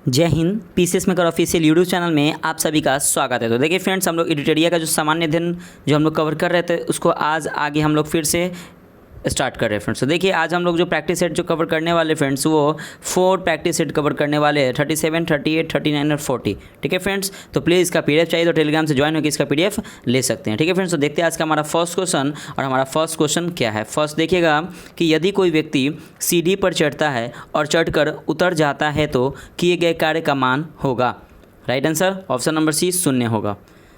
जय Hind. PCS maker official YouTube channel में आप सभी का स्वागत है। तो देखिए फ्रेंड्स, हम लोग एडिटोरिया का जो सामान्य अध्ययन जो हम लोग कवर कर रहे थे उसको आज आगे हम लोग फिर से स्टार्ट कर रहे हैं फ्रेंड्स। तो देखिए आज हम लोग जो प्रैक्टिस सेट जो कवर करने वाले फ्रेंड्स वो 4 प्रैक्टिस सेट कवर करने वाले हैं, 37, 38, 39 और 40। ठीक है फ्रेंड्स, तो प्लीज़ इसका पीडीएफ चाहिए तो टेलीग्राम से ज्वाइन होकर इसका पीडीएफ ले सकते हैं। ठीक है फ्रेंड्स, तो देखते हैं आज का हमारा फर्स्ट क्वेश्चन। और हमारा फर्स्ट क्वेश्चन क्या है? फर्स्ट देखिएगा कि यदि कोई व्यक्ति सीढ़ी पर चढ़ता है और चढ़कर उतर जाता है तो किए गए कार्य का मान होगा। Right answer option number C 0 होगा।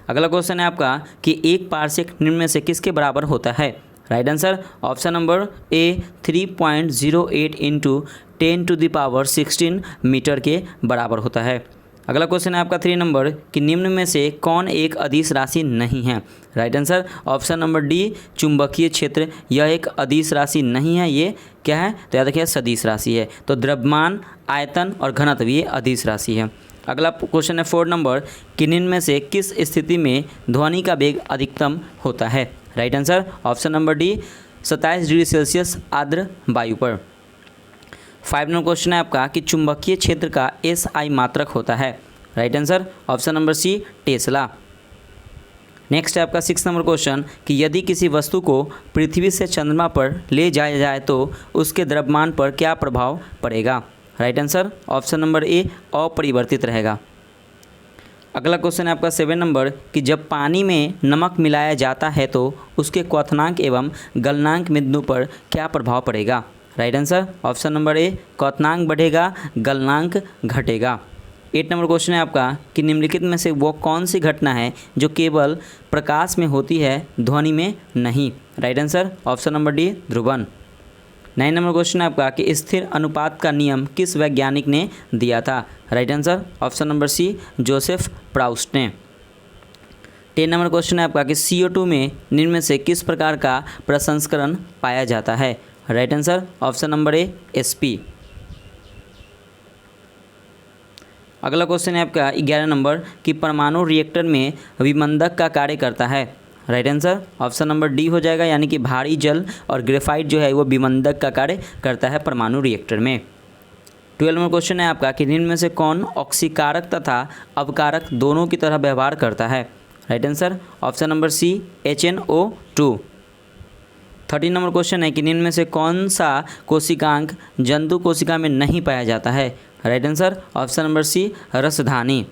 अगला क्वेश्चन है आपका कि एक पारसेक निम्न में से किसके बराबर होता है? Right answer option number A 3.08 into 10⁻16 metre के बराबर होता है। अगला क्वेश्चन है आपका 3 नंबर कि निम्न में से कौन एक अदिश राशि नहीं है? Right answer option number D चुंबकीय क्षेत्र। यह एक अदिश राशि नहीं है, ये क्या है? तो याद रखिए सदिश राशि है। तो द्रव्यमान, आयतन और घनत्व ये अदिश राशि है। अगला क्वेश्चन है 4 नंबर कि निम्न में से किस स्थिति में ध्वनि का वेग अधिकतम होता है? Right answer option number D 27 degree Celsius आर्द्र वायु पर। 5 नंबर क्वेश्चन है आपका कि चुंबकीय क्षेत्र का SI मात्रक होता है। Right answer option number C tesla. Next है आपका 6 नंबर क्वेश्चन कि यदि किसी वस्तु को पृथ्वी से चंद्रमा पर ले जाया जाए तो उसके द्रव्यमान पर क्या प्रभाव पड़ेगा? राइट आंसर ऑप्शन नंबर ए अपरिवर्तित रहेगा। अगला क्वेश्चन है आपका 7 नंबर कि जब पानी में नमक मिलाया जाता है तो उसके क्वथनांक एवं गलनांक बिंदु पर क्या प्रभाव पड़ेगा? राइट आंसर ऑप्शन नंबर ए क्वथनांक बढ़ेगा, गलनांक घटेगा। 8 नंबर क्वेश्चन है आपका कि निम्नलिखित में से वो कौन सी घटना है जो केवल प्रकाश में होती है, ध्वनि में नहीं? Right answer option number D Dhruvan. 9 number question है आपका कि स्थिर अनुपात का नियम किस वैज्ञानिक ने दिया था? Right answer option number C Joseph Proust ने। 10 नंबर क्वेश्चन है आपका कि CO2 में निम्न में से किस प्रकार का प्रसंस्करण पाया जाता है? राइट आंसर ऑप्शन नंबर ए SP। अगला क्वेश्चन है आपका 11 नंबर कि परमाणु रिएक्टर में विमंदक का कार्य करता है। Right answer option number D हो जाएगा, यानी कि भारी जल और ग्रेफाइट जो है वो विमंदक का कार्य करता है परमाणु रिएक्टर में। 12 नंबर क्वेश्चन है आपका कि निम्न में से कौन ऑक्सीकारक तथा अवकारक दोनों की तरह व्यवहार करता है? Right answer option number C HNO2। 13 number question है कि निम्न में से कौन सा कोशिकांक जंतु कोशिका में नहीं पाया जाता है? Right answer option number C रसधानी।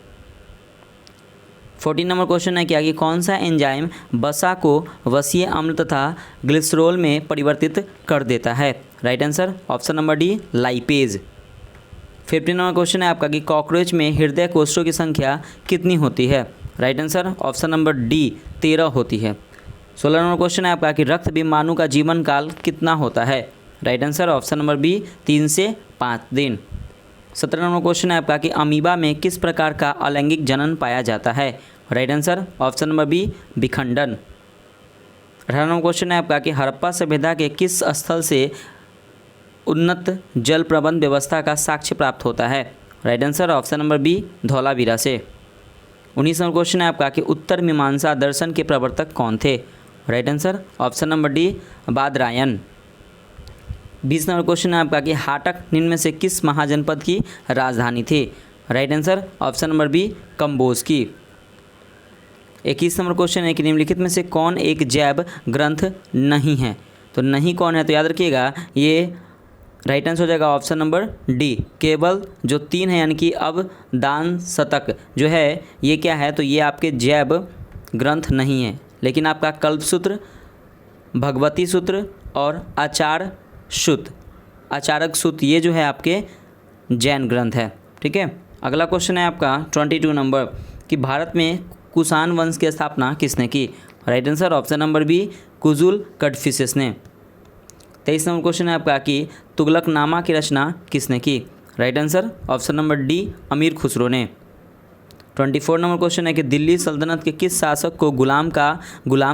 14 नंबर क्वेश्चन है कि कौन सा एंजाइम वसा को वसीय अम्ल तथा ग्लिसरॉल में परिवर्तित कर देता है? Right answer option number D lipase. 15 नंबर क्वेश्चन है आपका कि कॉकरोच में हृदय कोशिकाओं की संख्या कितनी होती है? Right answer option number D 13 होती है। 16 नंबर क्वेश्चन है आपका कि रक्त विमाणु का जीवन काल कितना होता है? Right answer option number B 3 से 5 दिन। 17 नंबर क्वेश्चन है आपका कि अमीबा में किस प्रकार का अलैंगिक जनन पाया जाता है? Right answer option number B विखंडन। 18 नंबर क्वेश्चन है आपका कि हड़प्पा सभ्यता के किस स्थल से उन्नत जल प्रबंध व्यवस्था का साक्ष्य प्राप्त होता है? Right answer option number B Dholavira से। 19 नंबर क्वेश्चन है आपका कि उत्तर मीमांसा दर्शन के प्रवर्तक कौन थे? Right answer option number D Badarayana. 20 number question है आपका कि हाटक निम्न में से किस महाजनपद की राजधानी थी? Right answer option number B Kamboja की। 21 नंबर क्वेश्चन है कि निम्नलिखित में से कौन एक जैव ग्रंथ नहीं है? तो नहीं कौन है? तो याद रखिएगा ये राइट आंसर हो जाएगा ऑप्शन नंबर डी केवल जो 3 है, यानी कि अब दान शतक जो है ये क्या है? तो ये आपके जैव ग्रंथ नहीं है, लेकिन आपका कल्पसूत्र, भगवती सूत्र और आचारक सूत्र ये जो है आपके जैन ग्रंथ है। ठीक है, अगला क्वेश्चन है आपका 22 नंबर कि भारत में कुषाण वंश की स्थापना किसने की? Right answer option number B Kujula Kadphises ने। 23 नंबर क्वेश्चन है आपका कि तुगलकनामा की रचना किसने की? Right answer option number D अमीर खुसरो ने। 24 नंबर क्वेश्चन है कि दिल्ली सल्तनत के किस शासक को गुलाम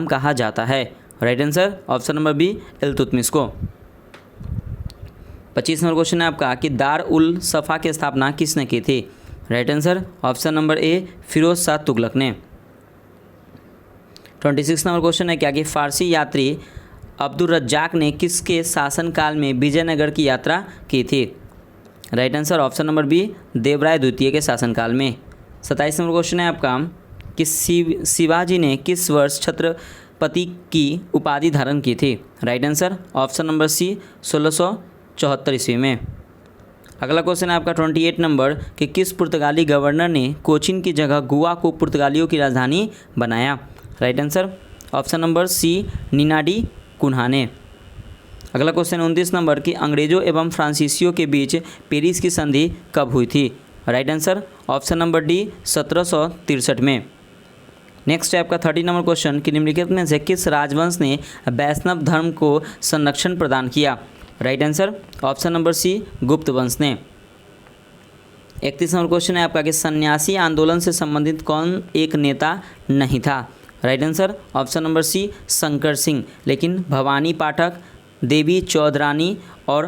कहा जाता है? Right answer option number B Iltutmish को। 25 नंबर क्वेश्चन है आपका कि दार उल सफ़ा की स्थापना किसने की थी? Right answer option number A Firoz Shah Tughlaq ने। 26 नंबर क्वेश्चन है कि फारसी यात्री अब्दुल रज्जाक ने किसके शासनकाल में विजयनगर की यात्रा की थी? Right answer option number B Devaraya द्वितीय के शासनकाल में। 27 नंबर क्वेश्चन है आपका कि शिवाजी ने किस वर्ष छत्रपति की उपाधि धारण की थी। Right answer option number C 1674 ईस्वी में। अगला क्वेश्चन है आपका 28 नंबर कि किस पुर्तगाली गवर्नर ने कोचीन की जगह गोवा को पुर्तगालियों की राजधानी बनाया। Right answer option number C Nino da Cunha ने। अगला क्वेश्चन 29 नंबर कि अंग्रेजों एवं फ्रांसीसियों के बीच पेरिस की संधि कब हुई थी। Right answer option number D 1763 में। नेक्स्ट है आपका 30 नंबर क्वेश्चन कि निम्नलिखित में से किस राजवंश ने वैष्णव धर्म को संरक्षण प्रदान किया। Right answer option number C Gupta वंश ने। 31 नंबर क्वेश्चन है आपका कि सन्यासी आंदोलन से संबंधित कौन एक नेता नहीं था। Right answer option number C Shankar Singh, लेकिन भवानी पाठक, देवी चौधरानी और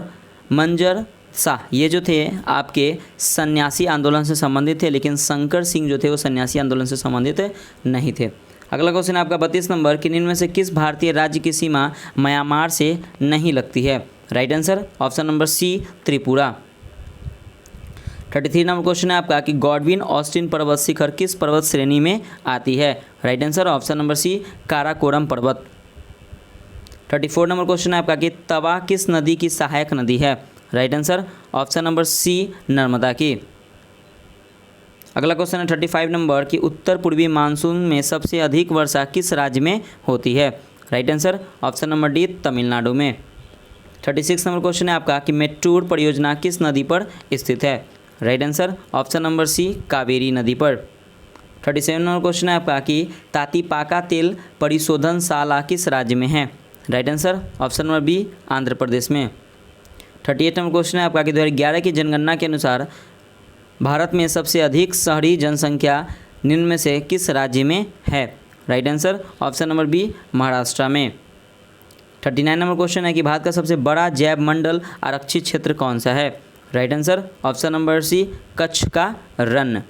मंजर शाह ये जो थे आपके सन्यासी आंदोलन से संबंधित थे, लेकिन शंकर सिंह जो थे वो सन्यासी आंदोलन से संबंधित नहीं थे। अगला क्वेश्चन है आपका 32 नंबर कि निम्न में से किस भारतीय राज्य की सीमा म्यांमार से नहीं लगती है। Right answer option number C Tripura. 33 नंबर क्वेश्चन है आपका कि गॉडविन ऑस्टिन पर्वत शिखर किस पर्वत श्रेणी में आती है। Right answer option number C Karakoram पर्वत। 34 नंबर क्वेश्चन है आपका कि तवा किस नदी की सहायक नदी है। Right answer option number C Narmada की। अगला क्वेश्चन है 35 नंबर कि उत्तर पूर्वी मानसून में सबसे अधिक वर्षा किस राज्य में होती है। Right answer option number D Tamil Nadu में। 36 नंबर क्वेश्चन है आपका कि मेट्टूर परियोजना किस नदी पर स्थित है। Right answer option number C Kaveri नदी पर। 37 नंबर क्वेश्चन है आपका कि तातीपाका तेल परिशोधनशाला किस राज्य में है। Right answer option number B Andhra Pradesh में। 38 नंबर क्वेश्चन है आपका कि 2011 की जनगणना के अनुसार भारत में सबसे अधिक शहरी जनसंख्या निम्न में से किस राज्य में है। Right answer option number B Maharashtra में। 39 नंबर क्वेश्चन है कि भारत का सबसे बड़ा जैव मंडल आरक्षित क्षेत्र कौन सा है। Right answer option number C Kutch का रण।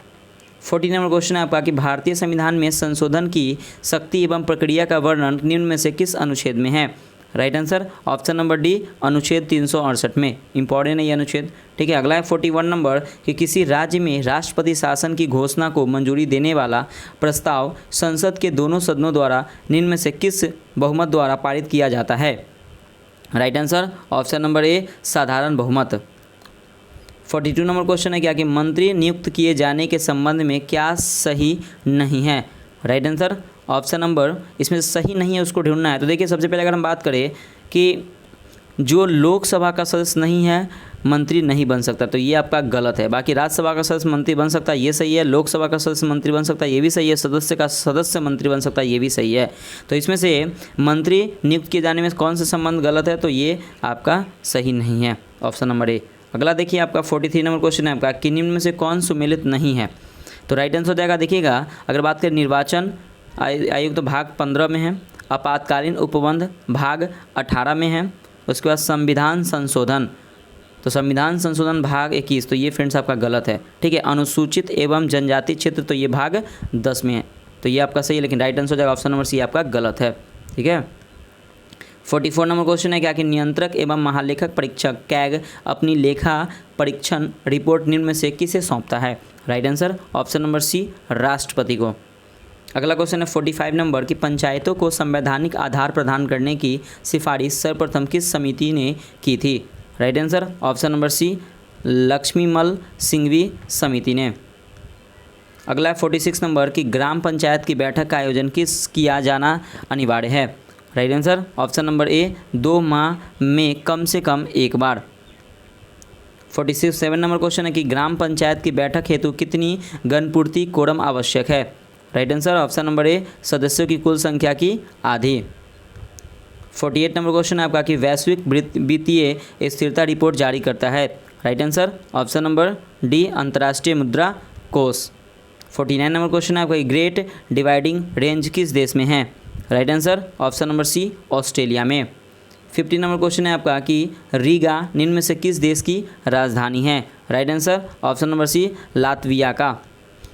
40 नंबर क्वेश्चन है आपका कि भारतीय संविधान में संशोधन की शक्ति एवं प्रक्रिया का वर्णन निम्न में से किस अनुच्छेद में है। Right answer option number D अनुच्छेद 368 में। इंपॉर्टेंट है ये अनुच्छेद, ठीक है। अगला है 41 नंबर कि किसी राज्य में राष्ट्रपति शासन की घोषणा को मंजूरी देने वाला प्रस्ताव संसद के दोनों सदनों द्वारा निम्न में से किस बहुमत द्वारा पारित किया जाता है। राइट आंसर ऑप्शन नंबर ए साधारण बहुमत। 42 नंबर क्वेश्चन है क्या कि मंत्री नियुक्त किए जाने के संबंध में क्या सही नहीं है। राइट आंसर ऑप्शन नंबर इसमें सही नहीं है उसको ढूंढना है। तो देखिए सबसे पहले अगर हम बात करें कि जो लोकसभा का सदस्य नहीं है मंत्री नहीं बन सकता, तो ये आपका गलत है। बाकी राज्यसभा का सदस्य मंत्री बन सकता है, ये सही है। लोकसभा का सदस्य मंत्री बन सकता है, ये भी सही है। सदस्य का सदस्य मंत्री बन सकता है, ये भी सही है। तो इसमें से मंत्री नियुक्त किए जाने में कौन सा संबंध गलत है, तो ये आपका सही नहीं है, ऑप्शन नंबर ए। अगला देखिए आपका 43 नंबर क्वेश्चन है आपका कि निम्न में से कौन सुमेलित नहीं है। तो राइट आंसर हो जाएगा, देखिएगा अगर बात करें निर्वाचन आयोग तो भाग 15 में है, आपातकालीन उपबंध भाग 18 में है, उसके बाद संविधान संशोधन, तो संविधान संशोधन भाग 21, तो ये फ्रेंड्स आपका गलत है, ठीक है। अनुसूचित एवं जनजाति क्षेत्र तो ये भाग 10 में है, तो ये आपका सही है, लेकिन राइट आंसर हो जाएगा ऑप्शन नंबर सी आपका गलत है, ठीक है। 44 नंबर क्वेश्चन है क्या कि नियंत्रक एवं महालेखक परीक्षक कैग अपनी लेखा परीक्षण रिपोर्ट निम्न में से किसे सौंपता है। Right answer option number C राष्ट्रपति को। अगला क्वेश्चन है 45 नंबर कि पंचायतों को संवैधानिक आधार प्रदान करने की सिफारिश सर्वप्रथम किस समिति ने की थी। Right answer option number C Laxmimal Singhvi समिति ने। अगला है 46 नंबर कि ग्राम पंचायत की बैठक का आयोजन किया जाना अनिवार्य है। राइट आंसर ऑप्शन नंबर ए 2 माह में कम से कम एक बार। 47 नंबर क्वेश्चन है कि ग्राम पंचायत की बैठक हेतु कितनी गणपूर्ति कोरम आवश्यक है। राइट आंसर ऑप्शन नंबर ए सदस्यों की कुल संख्या की आधी। 48 नंबर क्वेश्चन है आपका कि वैश्विक वित्तीय स्थिरता रिपोर्ट जारी करता है। Right answer option number D अंतर्राष्ट्रीय मुद्रा कोष। 49 नंबर क्वेश्चन है आपका कि ग्रेट डिवाइडिंग रेंज किस देश में है। Right answer option number C Australia में। 50 नंबर क्वेश्चन है आपका कि रीगा निम्न में से किस देश की राजधानी है। Right answer option number C Latvia का।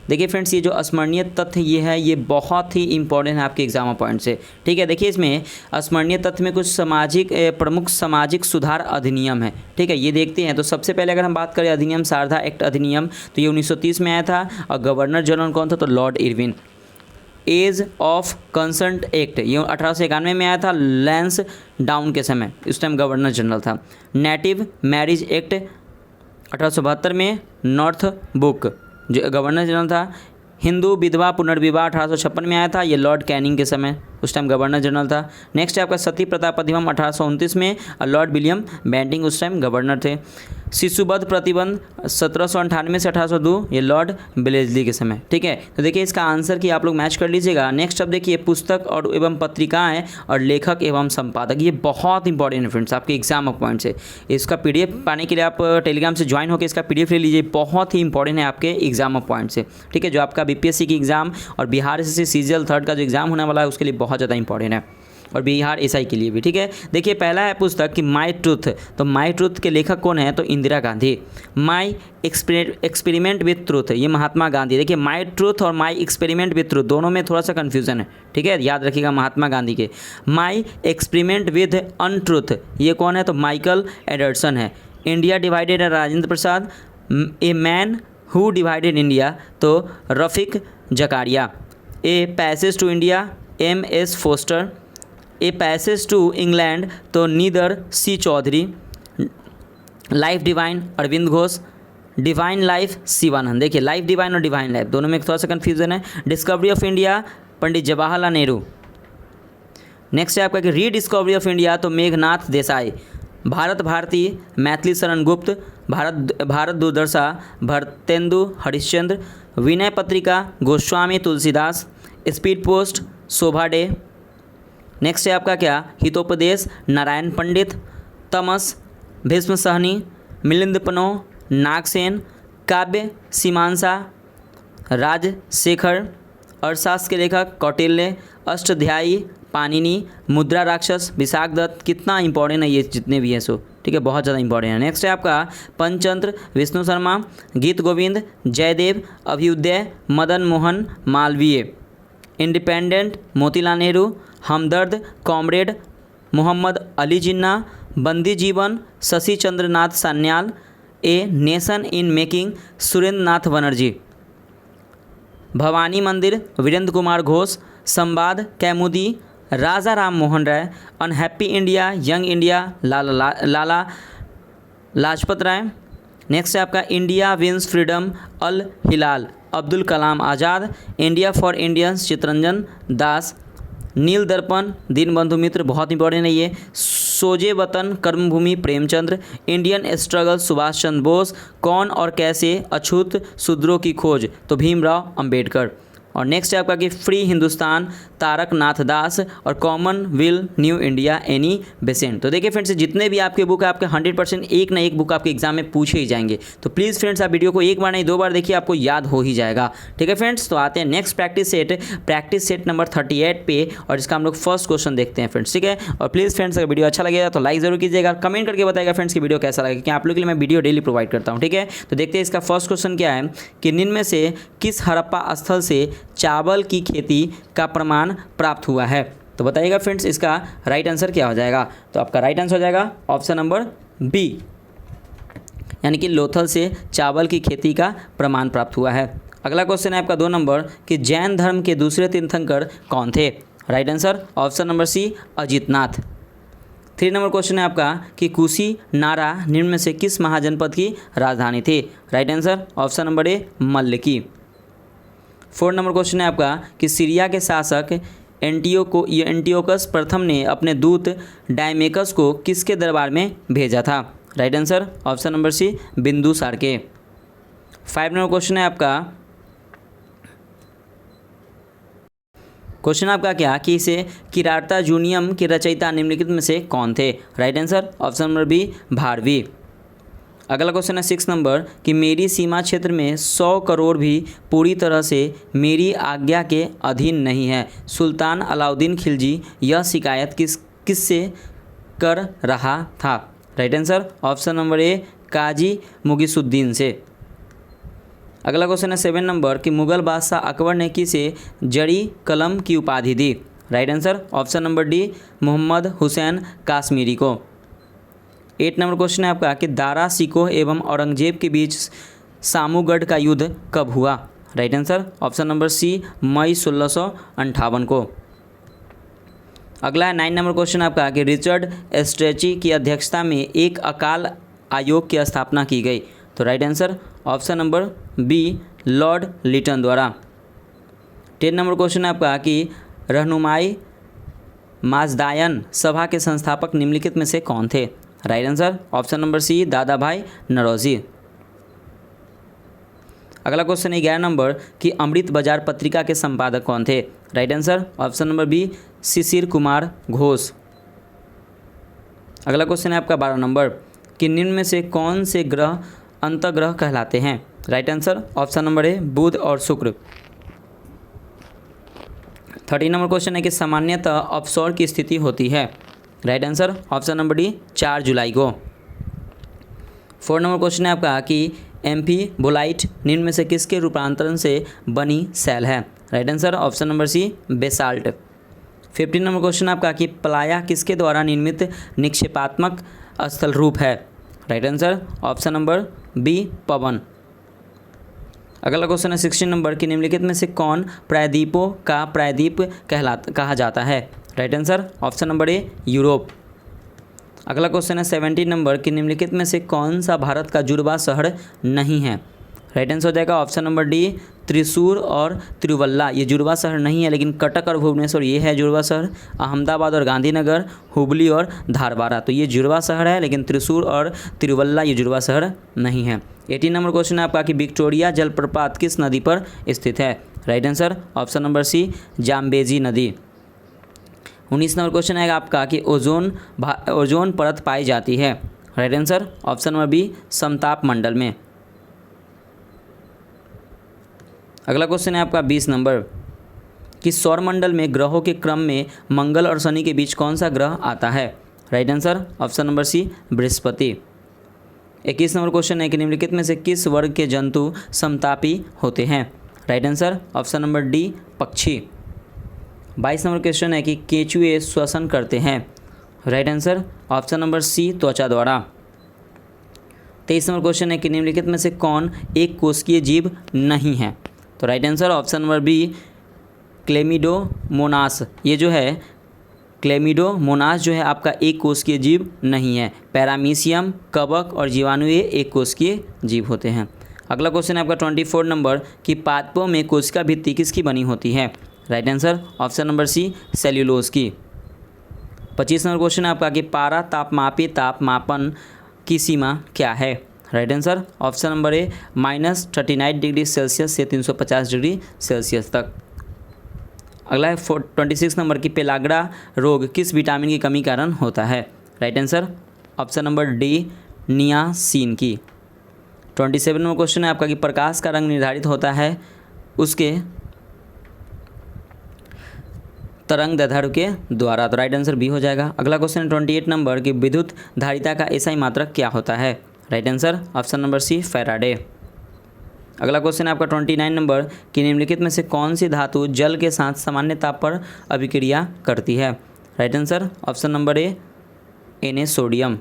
देखिए फ्रेंड्स, ये जो अस्मरणीय तथ्य ये है, ये बहुत ही इंपॉर्टेंट है आपके एग्जाम पॉइंट से। ठीक है, देखिए इसमें अस्मरणीय तथ्य में कुछ सामाजिक प्रमुख सामाजिक सुधार अधिनियम है। ठीक है, ये देखते हैं। तो सबसे पहले अगर हम बात करें अधिनियम सारधा एक्ट अधिनियम, तो ये 1930 में आया था और गवर्नर जनरल कौन था, तो lord Irwin. Age of consent act ये 1891 में आया था, लैंस डाउन के समय, इस टाइम गवर्नर जनरल था। नेटिव मैरिज एक्ट 1872 में नॉर्थ बुक जो गवर्नर जनरल था। हिंदू विधवा पुनर्विवाह 1856 में आया था, ये लॉर्ड कैनिंग के समय, उस टाइम गवर्नर जनरल था। नेक्स्ट है आपका सती प्रथा अधिनियम 1829 में, और लॉर्ड विलियम बेंटिंग उस टाइम गवर्नर थे। शिशुवध प्रतिबंध 1798 से 1802, ये लॉर्ड ब्लेजली के समय। ठीक है, तो देखिए इसका आंसर की आप लोग मैच कर लीजिएगा। नेक्स्ट अब देखिए पुस्तक और एवं पत्रिकाएं और लेखक एवं संपादक, ये बहुत इंपॉर्टेंट है फ्रेंड्स आपके एग्जाम पॉइंट से। इसका पीडीएफ पाने के लिए आप टेलीग्राम से ज्वाइन होकर इसका पीडीएफ ले लीजिए, बहुत ही इंपॉर्टेंट है आपके एग्जाम पॉइंट से। ठीक है, जो आपका बीपीएससी की एग्जाम और बिहार एसएससी सीजीएल 3 का जो एग्जाम होने वाला है उसके लिए बहुत ज़्यादा इंपॉर्टेंट है, और बिहार एसआई के लिए भी। ठीक है, देखिए पहला है पुस्तक कि माई ट्रूथ, तो माई ट्रूथ के लेखक कौन है, तो Indira Gandhi. My experiment with truth, ये महात्मा गांधी। देखिए माई ट्रूथ और माई एक्सपेरिमेंट विथ ट्रूथ दोनों में थोड़ा सा कन्फ्यूजन है। ठीक है, याद रखिएगा महात्मा गांधी के। माई एक्सपेरिमेंट विथ अनट्रूथ, ये कौन है, तो माइकल एडर्सन है। इंडिया डिवाइडेड है Rajendra Prasad. A man who divided India, तो Rafiq Zakaria. A passage to India, M S. Forster. A passage to England, तो नीदर C Chaudhuri. Life divine Arvind Ghosh. Divine life Shivanand. देखिए लाइफ डिवाइन और डिवाइन लाइफ दोनों में थोड़ा सा कन्फ्यूजन है। Discovery of India Pandit Jawaharlal Nehru. Next है आपका कि रीडिस्कवरी ऑफ इंडिया, तो मेघनाथ देसाई। भारत भारती मैथिली शरण गुप्त। भारत दूरदर्शा भरतेंदु हरिश्चंद्र। विनय पत्रिका गोस्वामी तुलसीदास। स्पीड पोस्ट शोभा डे। नेक्स्ट है आपका क्या, हितोपदेश नारायण पंडित। तमस भीष्म सहनी। मिलिंद पनो नागसेन। काव्य सीमांसा राजशेखर। अर्थशास्त्र के लेखक कौटिल्य। अष्टाध्यायी पाणिनि। मुद्रा राक्षस विशाख दत्त। कितना इंपॉर्टेंट है ये जितने भी हैं सो, ठीक है, बहुत ज़्यादा इंपॉर्टेंट है। नेक्स्ट है आपका Panchatantra Vishnu Sharma. Geet Govind Jayadev. Abhyudaya Madan Mohan Malviya. Independent Motilal Nehru. Hamdard Comrade Mohammad Ali Jinnah. Bandi Jeevan Shashi Chandra Nath Sanyal. A nation in making Surendra Nath Banerjee. Bhavani Mandir Virendra Kumar Ghosh. Samvad Kaumudi Raja Ram Mohan Roy. Unhappy India young India Lala Lajpat Rai. Next है आपका India wins freedom Al Hilal Abdul Kalam Azad. India for Indians Chittaranjan Das. Neel Darpan Dinabandhu मित्र, बहुत इंपॉर्टेंट है ये। सोजे वतन कर्मभूमि प्रेमचंद्र। Indian struggle Subhash Chandra Bose. कौन और कैसे अछूत शूद्रों की खोज, तो भीमराव अंबेडकर। और नेक्स्ट है आपका कि फ्री हिंदुस्तान तारक नाथ दास। और Commonwealth new India Annie Besant. तो देखिए फ्रेंड्स, जितने भी आपके बुक है आपके 100% एक ना एक बुक आपके एग्जाम में पूछे ही जाएंगे। तो प्लीज़ फ्रेंड्स आप वीडियो को एक बार नहीं 2 बार देखिए, आपको याद हो ही जाएगा। ठीक है फ्रेंड्स, तो आते हैं नेक्स्ट प्रैक्टिस सेट नंबर 38 पे, और इसका हम लोग फर्स्ट क्वेश्चन देखते हैं फ्रेंड्स। ठीक है, और प्लीज़ फ्रेंड्स अगर वीडियो अच्छा लगेगा तो लाइक जरूर कीजिएगा, कमेंट करके बताइएगा फ्रेंड्स की वीडियो कैसा लगेगा, कि आप लोग के लिए मैं वीडियो डेली प्रोवाइड करता हूँ। ठीक है, तो देखते हैं इसका फर्स्ट क्वेश्चन क्या है कि निम्न में से किस हड़प्पा स्थल से चावल की खेती का प्रमाण प्राप्त हुआ है। तो बताइएगा फ्रेंड्स इसका राइट आंसर क्या हो जाएगा। तो आपका राइट आंसर हो जाएगा ऑप्शन नंबर बी, यानी कि लोथल से चावल की खेती का प्रमाण प्राप्त हुआ है। अगला क्वेश्चन है आपका 2 नंबर कि जैन धर्म के दूसरे तीर्थंकर कौन थे। Right answer option number C Ajitnath. 3 नंबर क्वेश्चन है आपका कि कुशी नारा निम्न में से किस महाजनपद की राजधानी थी। Right answer option number A मल्लिकी। 4 नंबर क्वेश्चन है आपका कि सीरिया के शासक एंटियोकस प्रथम ने अपने दूत डायमेकस को किसके दरबार में भेजा था। Right answer option number C Bindusar के। 5 नंबर क्वेश्चन है आपका क्या कि इसे किराता जूनियम के रचयिता निम्नलिखित में से कौन थे। Right answer option number B Bharavi. अगला क्वेश्चन है 6 नंबर कि मेरी सीमा क्षेत्र में 100 करोड़ भी पूरी तरह से मेरी आज्ञा के अधीन नहीं है। सुल्तान अलाउद्दीन खिलजी यह शिकायत किससे कर रहा था। Right answer option number A Qazi Mughisuddin से। अगला क्वेश्चन है 7 नंबर कि मुगल बादशाह अकबर ने किसे जड़ी कलम की उपाधि दी। Right answer option number D Mohammad Hussain Kashmiri को। 8 नंबर क्वेश्चन है आपका कि दारा शिकोह एवं औरंगजेब के बीच सामूगढ़ का युद्ध कब हुआ। Right answer option number C मई 1658 को। अगला है 9 नंबर क्वेश्चन आपका कि रिचर्ड स्ट्रेची की अध्यक्षता में एक अकाल आयोग की स्थापना की गई। तो right answer option number B lord Lytton द्वारा। 10 नंबर क्वेश्चन है आपका कि रहनुमाई माजदायन सभा के संस्थापक निम्नलिखित में से कौन थे। Right answer option number C Dadabhai Naoroji. अगला क्वेश्चन है 11 नंबर कि अमृत बाजार पत्रिका के संपादक कौन थे। Right answer option number B Shishir Kumar Ghosh. अगला क्वेश्चन है आपका 12 नंबर कि निम्न में से कौन से ग्रह अंतर्ग्रह कहलाते हैं। Right answer option number A बुध और शुक्र। 13 नंबर क्वेश्चन है कि सामान्यतः ऑफशोर की स्थिति होती है। Right answer option number D 4 जुलाई को। 4 नंबर क्वेश्चन है आपका कि एम्फीबोलाइट निम्न में से किसके रूपांतरण से बनी सेल है। Right answer option number C basalt. 15 नंबर क्वेश्चन आपका कि प्लाया किसके द्वारा निर्मित निक्षेपात्मक स्थल रूप है। Right answer option number B पवन। अगला क्वेश्चन है 16 नंबर कि निम्नलिखित में से कौन प्रायद्वीपों का प्रायद्वीप कहा जाता है। राइट आंसर ऑप्शन नंबर ए यूरोप। अगला क्वेश्चन है 17 नंबर कि निम्नलिखित में से कौन सा भारत का जुड़वा शहर नहीं है। राइट आंसर हो जाएगा ऑप्शन नंबर डी त्रिशूर और तिरुवल्ला। ये जुड़वा शहर नहीं है, लेकिन कटक और भुवनेश्वर ये है जुड़वा शहर। अहमदाबाद और गांधीनगर, हुबली और धारवाड़ा तो ये जुड़वा शहर है, लेकिन त्रिशूर और तिरुवल्ला ये जुड़वा शहर नहीं है। 18 नंबर क्वेश्चन है आपका कि विक्टोरिया जलप्रपात किस नदी पर स्थित है। Right answer option number C Zambezi नदी। 19 नंबर क्वेश्चन है आपका कि ओजोन परत पाई जाती है। Right answer option number B समताप मंडल में। अगला क्वेश्चन है आपका 20 नंबर कि सौरमंडल में ग्रहों के क्रम में मंगल और शनि के बीच कौन सा ग्रह आता है। Right answer option number C Brihaspati. 21 नंबर क्वेश्चन है कि निम्नलिखित में से किस वर्ग के जंतु समतापी होते हैं। Right answer option number D पक्षी। 22 नंबर क्वेश्चन है कि केंचुए श्वसन करते हैं। Right answer option number C त्वचा द्वारा। 23 नंबर क्वेश्चन है कि निम्नलिखित में से कौन एक कोशिकीय जीव नहीं है। तो right answer option number B chlamydomonas. ये जो है क्लेमिडोमोनास जो है आपका एक कोशिकीय जीव नहीं है। पैरामीशियम, कवक और जीवाणु ये एक कोशिकीय जीव होते हैं। अगला क्वेश्चन है आपका 24 नंबर कि पादपों में कोशिका भित्ति किसकी बनी होती है। Right answer option number C cellulose की। 25 नंबर क्वेश्चन है आपका कि पारा तापमापी तापमापन की सीमा क्या है। राइट आंसर ऑप्शन नंबर ए -39 डिग्री सेल्सियस से 350 डिग्री सेल्सियस तक। अगला है 26 नंबर की पेलाग्रा रोग किस विटामिन की कमी कारण होता है। Right answer option number D niacin की। 27 नंबर क्वेश्चन है आपका कि प्रकाश का रंग निर्धारित होता है उसके तरंग दैर्ध्य के द्वारा। तो राइट आंसर बी हो जाएगा। अगला क्वेश्चन है 28 नंबर की विद्युत धारिता का एसआई मात्रक क्या होता है। Right answer option number C Faraday. अगला क्वेश्चन है आपका 29 नंबर कि निम्नलिखित में से कौन सी धातु जल के साथ सामान्य ताप पर अभिक्रिया करती है। राइट आंसर ऑप्शन नंबर ए Na सोडियम।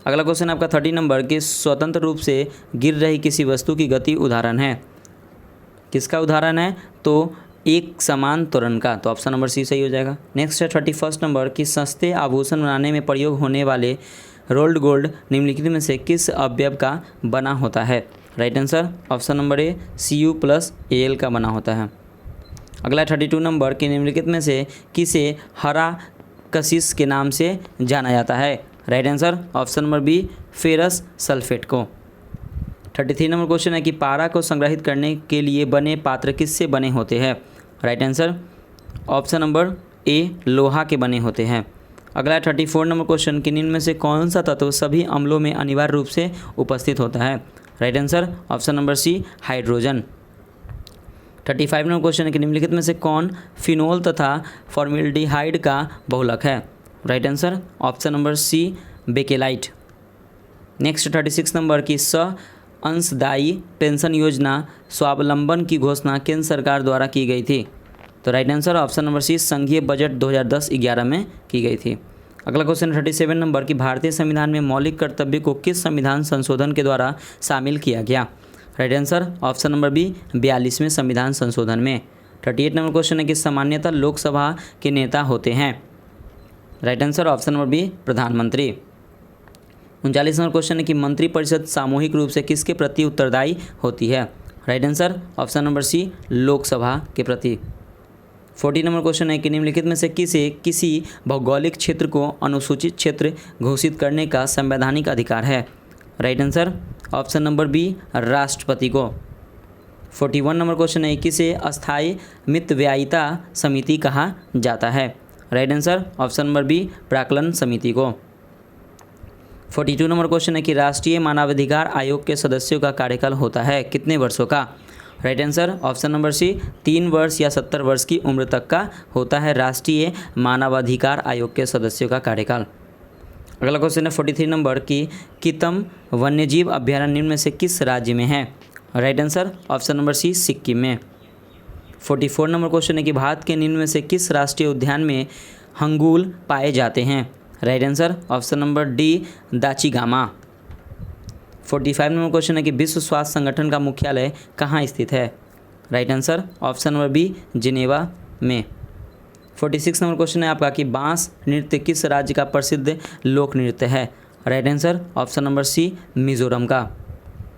अगला क्वेश्चन है आपका 30 नंबर कि स्वतंत्र रूप से गिर रही किसी वस्तु की गति उदाहरण है। किसका उदाहरण है तो एक समान त्वरण का। तो ऑप्शन नंबर सी सही हो जाएगा। नेक्स्ट है 31 नंबर कि सस्ते आभूषण बनाने में प्रयोग होने वाले रोल्ड गोल्ड निम्नलिखित में से किस अवयव का बना होता है। राइट आंसर ऑप्शन नंबर ए Cu+Al का बना होता है। अगला 32 नंबर कि निम्नलिखित में से किसे हरा कशिश के नाम से जाना जाता है। Right answer option number B ferrous sulphate को। 33 नंबर क्वेश्चन है कि पारा को संग्रहित करने के लिए बने पात्र किससे बने होते हैं। राइट आंसर ऑप्शन नंबर ए लोहा के बने होते हैं। अगला 34 नंबर क्वेश्चन कि निम्न में से कौन सा तत्व सभी अम्लों में अनिवार्य रूप से उपस्थित होता है। Right answer option number C hydrogen. 35 नंबर क्वेश्चन है कि निम्नलिखित में से कौन फिनोल तथा फॉर्मेल्डिहाइड का बहुलक है। Right answer option number C Bakelite. Next 36 नंबर की अंशदायी पेंशन योजना स्वावलंबन की घोषणा केंद्र सरकार द्वारा की गई थी? तो right answer option number C, संघीय बजट 2010-11 में की गई थी। अगला क्वेश्चन 37 नंबर की भारतीय संविधान में मौलिक कर्तव्य को किस संविधान संशोधन के द्वारा शामिल किया गया? Right answer option number B, 42वें संविधान संशोधन में। 38 नंबर क्वेश्चन है कि सामान्यतः लोकसभा के नेता होते हैं? Right answer option number B, प्रधानमंत्री। 39 नंबर क्वेश्चन है कि मंत्रिपरिषद सामूहिक रूप से किसके प्रति उत्तरदायी होती है? Right answer option number C, Lok Sabha के प्रति। 40 नंबर क्वेश्चन है कि निम्नलिखित में से किसी भौगोलिक क्षेत्र को अनुसूचित क्षेत्र घोषित करने का संवैधानिक अधिकार है? Right answer option number B, राष्ट्रपति को। 41 नंबर क्वेश्चन है किसे अस्थायी मितव्ययिता समिति कहा जाता है? Right answer option number B, प्राक्कलन समिति को। 42 नंबर क्वेश्चन है कि राष्ट्रीय मानवाधिकार आयोग के सदस्यों का कार्यकाल होता है कितने वर्षों का? Right answer option number C, 3 वर्ष या 70 वर्ष की उम्र तक का होता है राष्ट्रीय मानवाधिकार आयोग के सदस्यों का कार्यकाल। अगला क्वेश्चन है 43 नंबर की कितम वन्यजीव अभ्यारण्य निम्न में से किस राज्य में है? Right answer option number C, Sikkim में। 44 नंबर क्वेश्चन है कि भारत के निम्न में से किस राष्ट्रीय उद्यान में हंगूल पाए जाते हैं? Right answer option number D, Dachigam. 45 number question है कि विश्व स्वास्थ्य संगठन का मुख्यालय कहाँ स्थित है? Right answer option number B, Geneva में। 46 नंबर क्वेश्चन है आपका कि बांस नृत्य किस राज्य का प्रसिद्ध लोक नृत्य है? Right answer option number C, Mizoram का।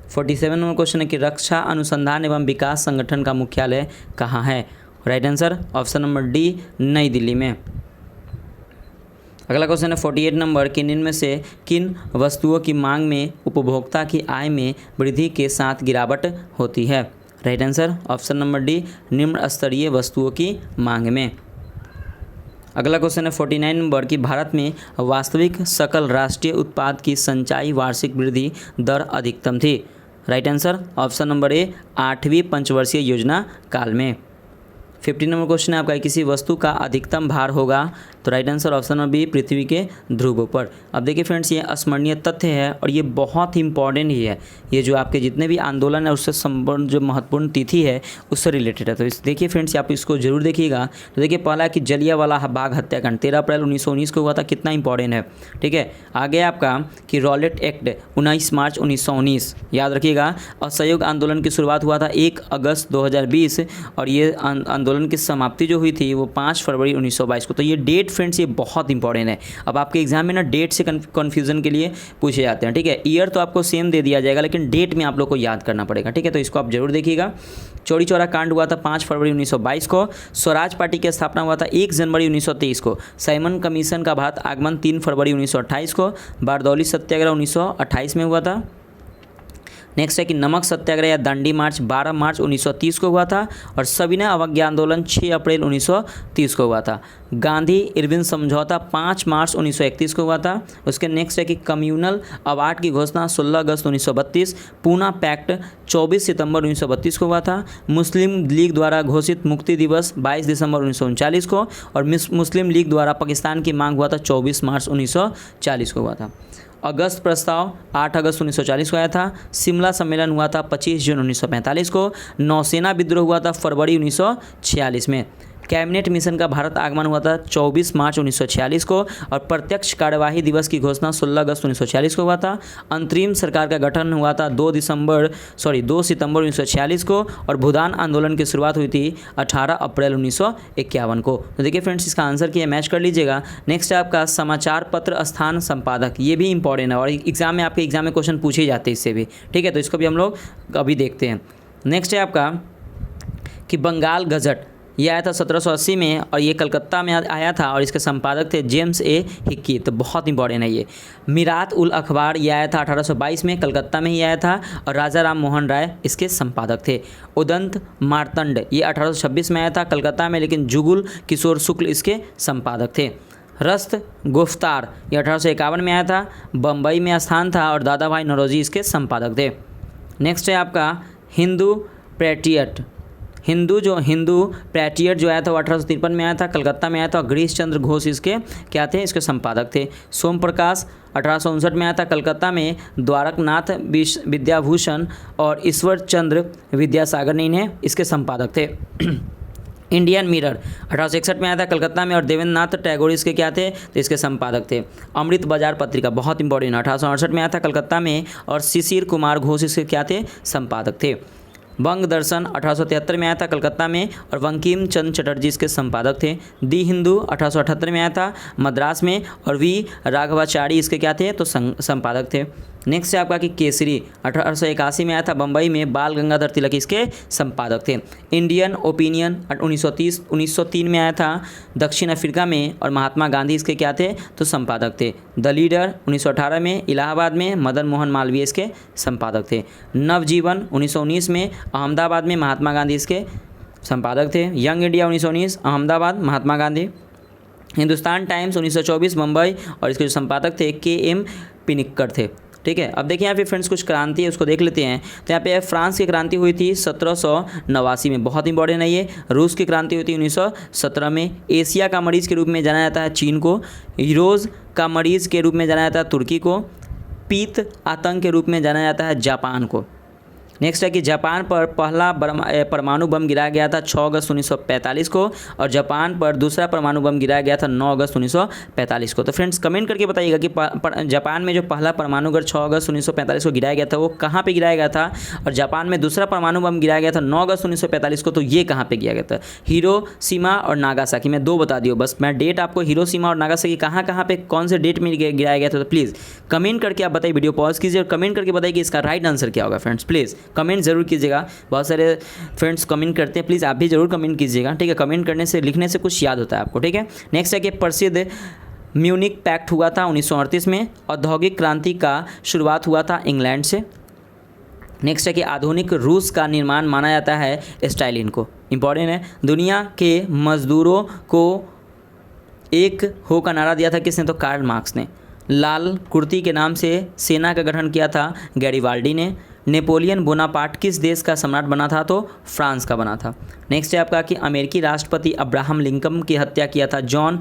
47 नंबर क्वेश्चन है कि रक्षा अनुसंधान एवं विकास संगठन का मुख्यालय कहाँ है? Right answer option number D, नई दिल्ली में। अगला क्वेश्चन है 48 नंबर कि निम्न में से किन वस्तुओं की मांग में उपभोक्ता की आय में वृद्धि के साथ गिरावट होती है? Right answer option number D, निम्न स्तरीय वस्तुओं की मांग में। अगला क्वेश्चन है 49 नंबर कि भारत में वास्तविक सकल राष्ट्रीय उत्पाद की संचयी वार्षिक वृद्धि दर अधिकतम थी? Right answer option number A, 8वीं पंचवर्षीय योजना काल में। 50 नंबर क्वेश्चन है आपका किसी वस्तु का अधिकतम भार होगा? तो right answer option number B, पृथ्वी के ध्रुव पर। अब देखिए फ्रेंड्स, ये अस्मरणीय तथ्य है और ये बहुत ही इंपॉर्टेंट ही है। ये जो आपके जितने भी आंदोलन है उससे संबंध जो महत्वपूर्ण तिथि है उससे रिलेटेड है। तो इस देखिए फ्रेंड्स, आप इसको जरूर देखिएगा। तो देखिए पहला कि जलियांवाला बाग हत्याकांड 13 अप्रैल 1919 को हुआ था, कितना इंपॉर्टेंट है। ठीक है, आगे आपका कि रॉलेट एक्ट 19 मार्च 1919 याद रखिएगा। असहयोग आंदोलन की शुरुआत हुआ था 1 अगस्त 2020 और ये आंदोलन की समाप्ति जो हुई थी वो 5 फरवरी 1922 को। तो ये डेट फ्रेंड्स ये बहुत इंपॉर्टेंट है। अब आपके एग्जाम में ना डेट से कन्फ्यूजन के लिए पूछे जाते हैं। ठीक है, ईयर तो आपको सेम दे दिया जाएगा लेकिन डेट में आप लोग को याद करना पड़ेगा। ठीक है, तो इसको आप जरूर देखिएगा। चौरी चौरा कांड हुआ था 5 फरवरी 1922 को। स्वराज पार्टी की स्थापना हुआ था 1 जनवरी 1923 को। साइमन कमीशन का भारत आगमन 3 फरवरी 1928 को। बारदौली सत्याग्रह 1928 में हुआ था। नेक्स्ट है कि नमक सत्याग्रह या दांडी मार्च 12 मार्च 1930 को हुआ था और सविनय अवज्ञा आंदोलन 6 अप्रैल 1930 को हुआ था। गांधी इरविन समझौता 5 मार्च 1931 को हुआ था। उसके नेक्स्ट है कि कम्युनल अवार्ड की घोषणा 16 अगस्त 1932। पूना पैक्ट 24 सितंबर 1932 को हुआ था। मुस्लिम लीग द्वारा घोषित मुक्ति दिवस 22 दिसंबर 1939 को और मुस्लिम लीग द्वारा पाकिस्तान की मांग हुआ था 24 मार्च 1940 को हुआ था। अगस्त प्रस्ताव 8 अगस्त 1940 को आया था। शिमला सम्मेलन हुआ था 25 जून 1945 को। नौसेना विद्रोह हुआ था फरवरी 1946 में। कैबिनेट मिशन का भारत आगमन हुआ था 24 मार्च 1946 को और प्रत्यक्ष कार्यवाही दिवस की घोषणा 16 अगस्त 1946 को हुआ था। अंतरिम सरकार का गठन हुआ था 2 सितंबर 1946 को और भूदान आंदोलन की शुरुआत हुई थी 18 अप्रैल 1951 को। तो देखिए फ्रेंड्स, इसका आंसर किया मैच कर लीजिएगा। नेक्स्ट है आपका समाचार पत्र स्थान संपादक, ये भी इंपॉर्टेंट है और एग्जाम में आपके एग्जाम में क्वेश्चन पूछे जाते हैं इससे भी। ठीक है, तो इसको भी हम लोग अभी देखते हैं। नेक्स्ट है आपका कि बंगाल गजट, ये आया था 1780 में और ये कलकत्ता में आया था और इसके संपादक थे जेम्स ए हिक्की। तो बहुत इंपॉर्टेंट है ये। मिरात उल अखबार ये आया था 1822 में, कलकत्ता में ही आया था और राजा राम मोहन राय इसके संपादक थे। उदंत मार्तंड ये 1826 में आया था कलकत्ता में, लेकिन जुगुल किशोर शुक्ल इसके संपादक थे। रस्त गुफ्तार ये 1851 में आया था, बम्बई में स्थान था और दादा भाई नौरोजी इसके संपादक थे। नेक्स्ट है आपका हिंदू पैट्रियट, हिंदू पैट्रियट जो आया था वो 1853 में आया था, कलकत्ता में आया था। गिरीश चंद्र घोष इसके क्या थे, इसके संपादक थे। सोम प्रकाश 1859 में आया था कलकत्ता में। द्वारकनाथ विद्याभूषण और ईश्वर चंद्र विद्यासागर ने इन्हें इसके संपादक थे। इंडियन मिरर 1861 में आया था कलकत्ता में और देवेंद्र नाथ टैगोर इसके क्या थे, तो इसके संपादक थे। अमृत बाजार पत्रिका बहुत इंपॉर्टेंट 1868 में आया था कलकत्ता में और शिशिर कुमार घोष इसके क्या थे, संपादक थे। बंग दर्शन 1873 में आया था कलकत्ता में और बंकिम चंद्र चटर्जी इसके संपादक थे। दी हिंदू 1878 में आया था मद्रास में और वी राघवाचारी इसके क्या थे, तो संपादक थे। नेक्स्ट है आपका कि केसरी 1881 में आया था बम्बई में, बाल गंगाधर तिलक इसके संपादक थे। इंडियन ओपिनियन 1903 में आया था दक्षिण अफ्रीका में और महात्मा गांधी इसके क्या थे, तो संपादक थे। द लीडर 1918 में इलाहाबाद में मदन मोहन मालवीय इसके संपादक थे। नवजीवन 1919 में अहमदाबाद में महात्मा गांधी इसके संपादक थे। Young India 1919 Ahmedabad Mahatma Gandhi. Hindustan times 1924 Mumbai और इसके जो संपादक थे KM पिनिक्कर थे। ठीक है, अब देखिए यहाँ पे फ्रेंड्स कुछ क्रांति है उसको देख लेते हैं। तो यहाँ पे फ्रांस की क्रांति हुई थी 1789 में, बहुत इंपॉर्टेंट है ये। रूस की क्रांति हुई थी 1917 में। एशिया का मरीज़ के रूप में जाना जाता है चीन को। हीरोज़ का मरीज़ के रूप में जाना जाता है तुर्की को। पीत आतंक के रूप में जाना जाता है जापान को। नेक्स्ट है कि जापान पर पहला परमाणु बम गिराया गया था 6 अगस्त 1945 को और जापान पर दूसरा परमाणु बम गिराया गया था 9 अगस्त 1945 को। तो फ्रेंड्स कमेंट करके बताइएगा कि जापान में जो पहला परमाणु बम 6 अगस्त 1945 को गिराया गया था वो कहाँ पे गिराया गया था, और जापान में दूसरा परमाणु बम गिराया गया था 9 अगस्त 1945 को, तो ये कहाँ पर गिराया गया था। हिरोशिमा और नागासाकी, मैं 2 बता दियो बस, मैं डेट आपको हिरोशिमा और नागासाकी कहाँ पे कौन से डेट में गिराया गया था, तो प्लीज़ कमेंट करके आप बताइए। वीडियो पॉज कीजिए और कमेंट करके बताइए कि इसका राइट आंसर क्या होगा। फ्रेंड्स प्लीज़ कमेंट जरूर कीजिएगा, बहुत सारे फ्रेंड्स कमेंट करते हैं, प्लीज़ आप भी जरूर कमेंट कीजिएगा। ठीक है, कमेंट करने से लिखने से कुछ याद होता है आपको। ठीक है, नेक्स्ट है कि प्रसिद्ध म्यूनिक पैक्ट हुआ था 1938 में। औद्योगिक क्रांति का शुरुआत हुआ था इंग्लैंड से। नेक्स्ट है कि आधुनिक रूस का निर्माण माना जाता है स्टालिन को, इंपॉर्टेंट है। दुनिया के मजदूरों को एक हो का नारा दिया था किसने, तो कार्ल मार्क्स ने। लाल कुर्ती के नाम से सेना का गठन किया था गैरिबाल्डी ने। नेपोलियन बोनापार्ट किस देश का सम्राट बना था, तो फ्रांस का बना था। नेक्स्ट है आपका कि अमेरिकी राष्ट्रपति अब्राहम लिंकन की हत्या किया था जॉन